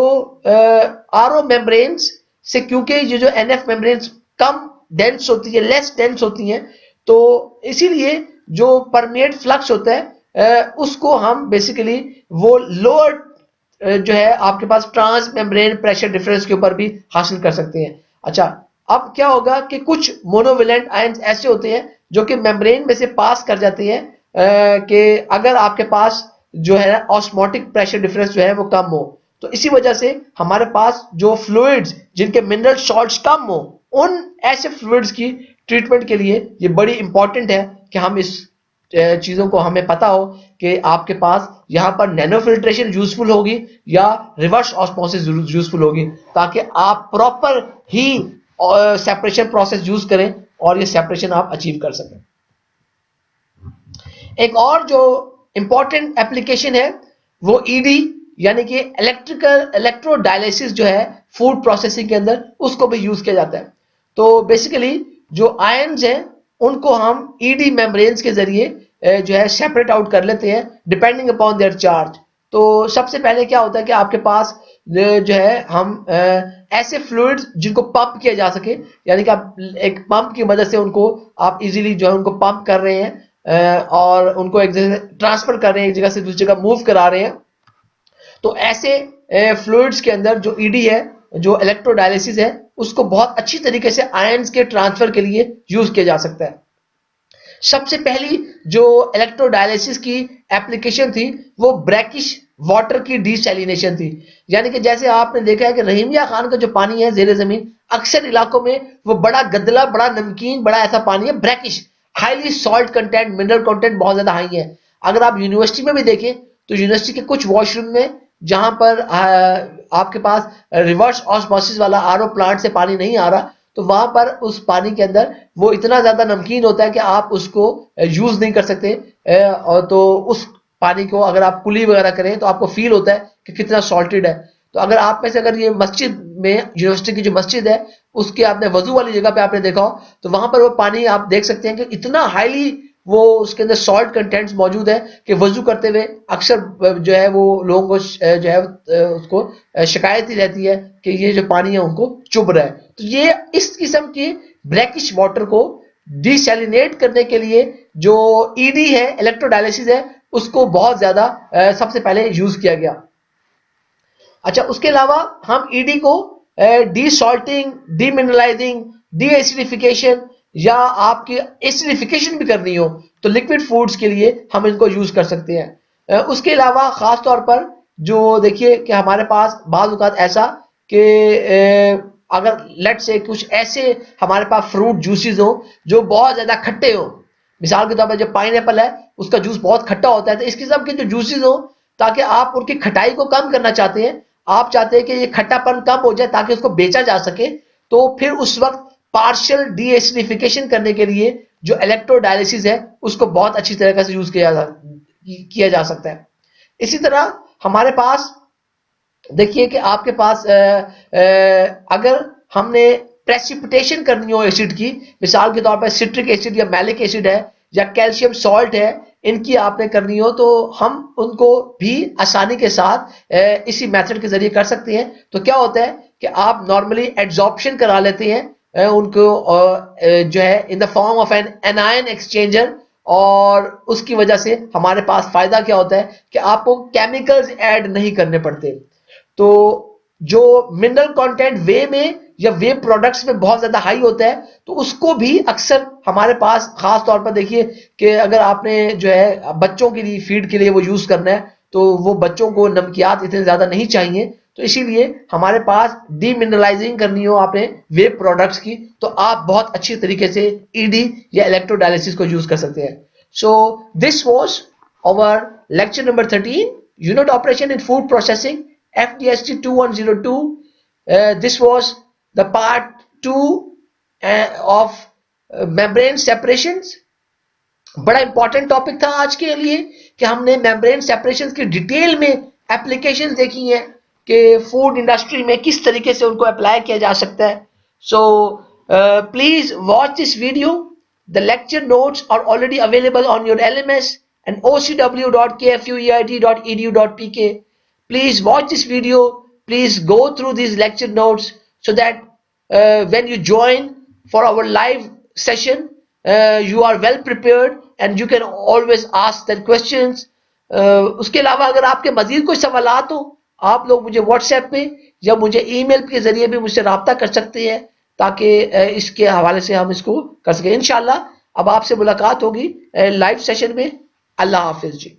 आरओ मेम्ब्रेन्स से, क्योंकि ये जो एनएफ मेम्ब्रेन्स कम डेंस होती है, लेस डेंस होती हैं, तो इसीलिए जो परमिएट फ्लक्स होता है उसको हम बेसिकली वो लोअर जो है आपके पास ट्रांस मेम्ब्रेन प्रेशर डिफरेंस के ऊपर भी हासिल कर सकते हैं। अच्छा, अब क्या होगा कि कुछ मोनोवेलेंट आयंस ऐसे होते हैं जो कि मेम्ब्रेन में से पास कर जाते हैं कि अगर आपके पास जो है ऑस्मोटिक प्रेशर डिफरेंस जो है वो कम हो, तो इसी वजह से हमारे पास जो फ्लूइड्स जिनके मिनरल सॉल्ट्स कम हो, उन ऐसे फ्लूइड्स की ट्रीटमेंट के लिए ये बड़ी इंपॉर्टेंट है कि हम इस चीजों को हमें पता हो कि आपके पास यहाँ पर नैनो फिल्ट्रेशन यूजफुल होगी या रिवर्स ऑस्मोसिस यूजफुल होगी, ताकि आप प्रॉपर ही सेपरेशन प्रोसेस यूज करें और ये सेपरेशन आप अचीव कर सकें। एक और जो इंपॉर्टेंट एप्लीकेशन है वो ईडी यानी कि इलेक्ट्रोडायलिसिस जो है फूड प्रोसेसिंग के अंदर, उसको भी यूज किया जाता है। तो बेसिकली जो आयंस हैं उनको हम ईडी मेम्ब्रेन्स के जरिए जो है सेपरेट आउट कर लेते हैं डिपेंडिंग अपॉन देयर चार्ज। तो सबसे पहले क्या होता है कि आपके पास जो है हम ऐसे फ्लूइड्स जिनको पंप किया जा सके, यानी कि आप एक पंप की मदद से उनको आप इजीली जो है उनको पंप कर रहे हैं और उनको एक जगह ट्रांसफर कर रहे हैं, एक जगह से दूसरी जगह मूव करा रहे हैं। तो ऐसे फ्लूइड्स के अंदर जो ईडी है, जो इलेक्ट्रोडायलिसिस है, उसको बहुत अच्छी तरीके से आयंस के ट्रांसफर के लिए यूज किया जा सकता है। सबसे पहली जो इलेक्ट्रोडायलिसिस की एप्लीकेशन थी वो ब्रैकिश वाटर की डिसैलिनेशन थी। यानी कि जैसे आपने देखा है कि रहीमिया खान का जो पानी है जेरे जमीन अक्सर इलाकों में वो बड़ा गदला, बड़ा नमकीन, बड़ा ऐसा पानी है, brackish, highly salt content, mineral content बहुत ज्यादा हाई है। अगर आप यूनिवर्सिटी में भी देखें तो यूनिवर्सिटी के कुछ वॉशरूम में जहां पर आपके पास रिवर्स ऑस्मोसिस वाला आरओ प्लांट से पानी नहीं आ रहा, तो वहां पर उस पानी के अंदर वो इतना ज्यादा नमकीन होता है कि आप उसको यूज नहीं कर सकते। और तो उस पानी को अगर आप कुली वगैरह करें तो आपको फील होता है कि कितना सॉल्टेड है। तो अगर आप में से अगर ये मस्जिद में, यूनिवर्सिटी की जो मस्जिद है उसके आपने वजू वाली जगह पे आपने देखा हो तो वहां पर वो पानी आप देख सकते हैं कि इतना हाईली वो उसके अंदर सॉल्ट कंटेंट्स मौजूद है कि वजू करते हुए अक्सर जो है वो लोगों को जो है उसको शिकायत ही रहती है कि ये जो पानी है उनको चुभ रहा है। तो ये इस किस्म की ब्रैकिश वाटर को डिसैलिनेट करने के लिए जो ईडी है, इलेक्ट्रोडायलिसिस है, उसको बहुत ज्यादा सबसे पहले यूज किया गया। अच्छा, उसके अलावा हम ईडी को डीसॉल्टिंग, डीमिनरलाइजिंग, डीएसिडिफिकेशन या आपकी एसिडिफिकेशन भी करनी हो तो लिक्विड फूड्स के लिए हम इनको यूज कर सकते हैं। उसके अलावा खास तौर पर जो देखिए कि हमारे पास बाज़ औक़ात ऐसा कि अगर लेट से कुछ ऐसे हमारे पास फ्रूट जूसेस हो जो बहुत ज्यादा खट्टे हो, मिसाल के तौर पर जो पाइनएप्पल है उसका जूस बहुत खट्टा होता है, तो इस किस्म के जो जूसेस हो ताकि आप उनकी खटाई को कम करना चाहते हैं, आप चाहते हैं कि ये खट्टापन कम हो जाए ताकि उसको बेचा जा सके, तो फिर उस वक्त पार्शियल डीएसिडिफिकेशन करने के लिए जो इलेक्ट्रोडायलिसिस है उसको बहुत अच्छी तरीके से यूज किया जा सकता है। इसी तरह हमारे पास देखिए कि आपके पास अगर हमने प्रेसिपिटेशन करनी हो एसिड की, मिसाल के तौर पर सिट्रिक एसिड या मैलिक एसिड है या कैल्शियम सॉल्ट है, इनकी आपने करनी हो तो हम उनको भी आसानी के साथ इसी मेथड के जरिए कर सकते हैं। तो क्या होता है कि आप नॉर्मली एड्सॉर्प्शन करा लेते हैं उनको जो है in the form of an anion exchanger, और उसकी वजह से हमारे पास फायदा क्या होता है कि आपको केमिकल्स ऐड नहीं करने पड़ते। तो जो मिनरल कंटेंट वे में या वे प्रोडक्ट्स में बहुत ज्यादा हाई होता है तो उसको भी अक्सर हमारे पास खास तौर पर देखिए कि अगर आपने जो है बच्चों के लिए फीड के लिए वो यूज करना है तो वो बच्चों को नमकियात इतने ज्यादा नहीं चाहिए, तो इसीलिए हमारे पास डीमिनरलाइजिंग करनी हो आपने वे प्रोडक्ट्स की तो आप बहुत अच्छी तरीके से ईडी या इलेक्ट्रोडायलिसिस को यूज कर सकते हैं। So this was our lecture number 13, unit operation in food processing FDST 2102. This was the part 2 of membrane separations. बड़ा इंपॉर्टेंट टॉपिक था आज के लिए कि हमने मेम्ब्रेन सेपरेशन की डिटेल में एप्लीकेशंस देखी हैं कि फूड इंडस्ट्री में किस तरीके से उनको अप्लाई किया जा सकता है। So please watch this video. The lecture notes are already available on your LMS and ocw.kfueit.edu.pk. Please watch this video. Please go through these lecture notes so that when you join for our live session, you are well prepared and you can always ask their questions. उसके अलावा अगर आपके मजीद कोई सवालात हो आप लोग मुझे व्हाट्सएप पे या मुझे ईमेल के जरिए भी मुझसे रब्ता कर सकते हैं ताकि इसके हवाले से हम इसको कर सकें। इंशाल्लाह अब आपसे मुलाकात होगी लाइव सेशन में। अल्लाह हाफिज जी।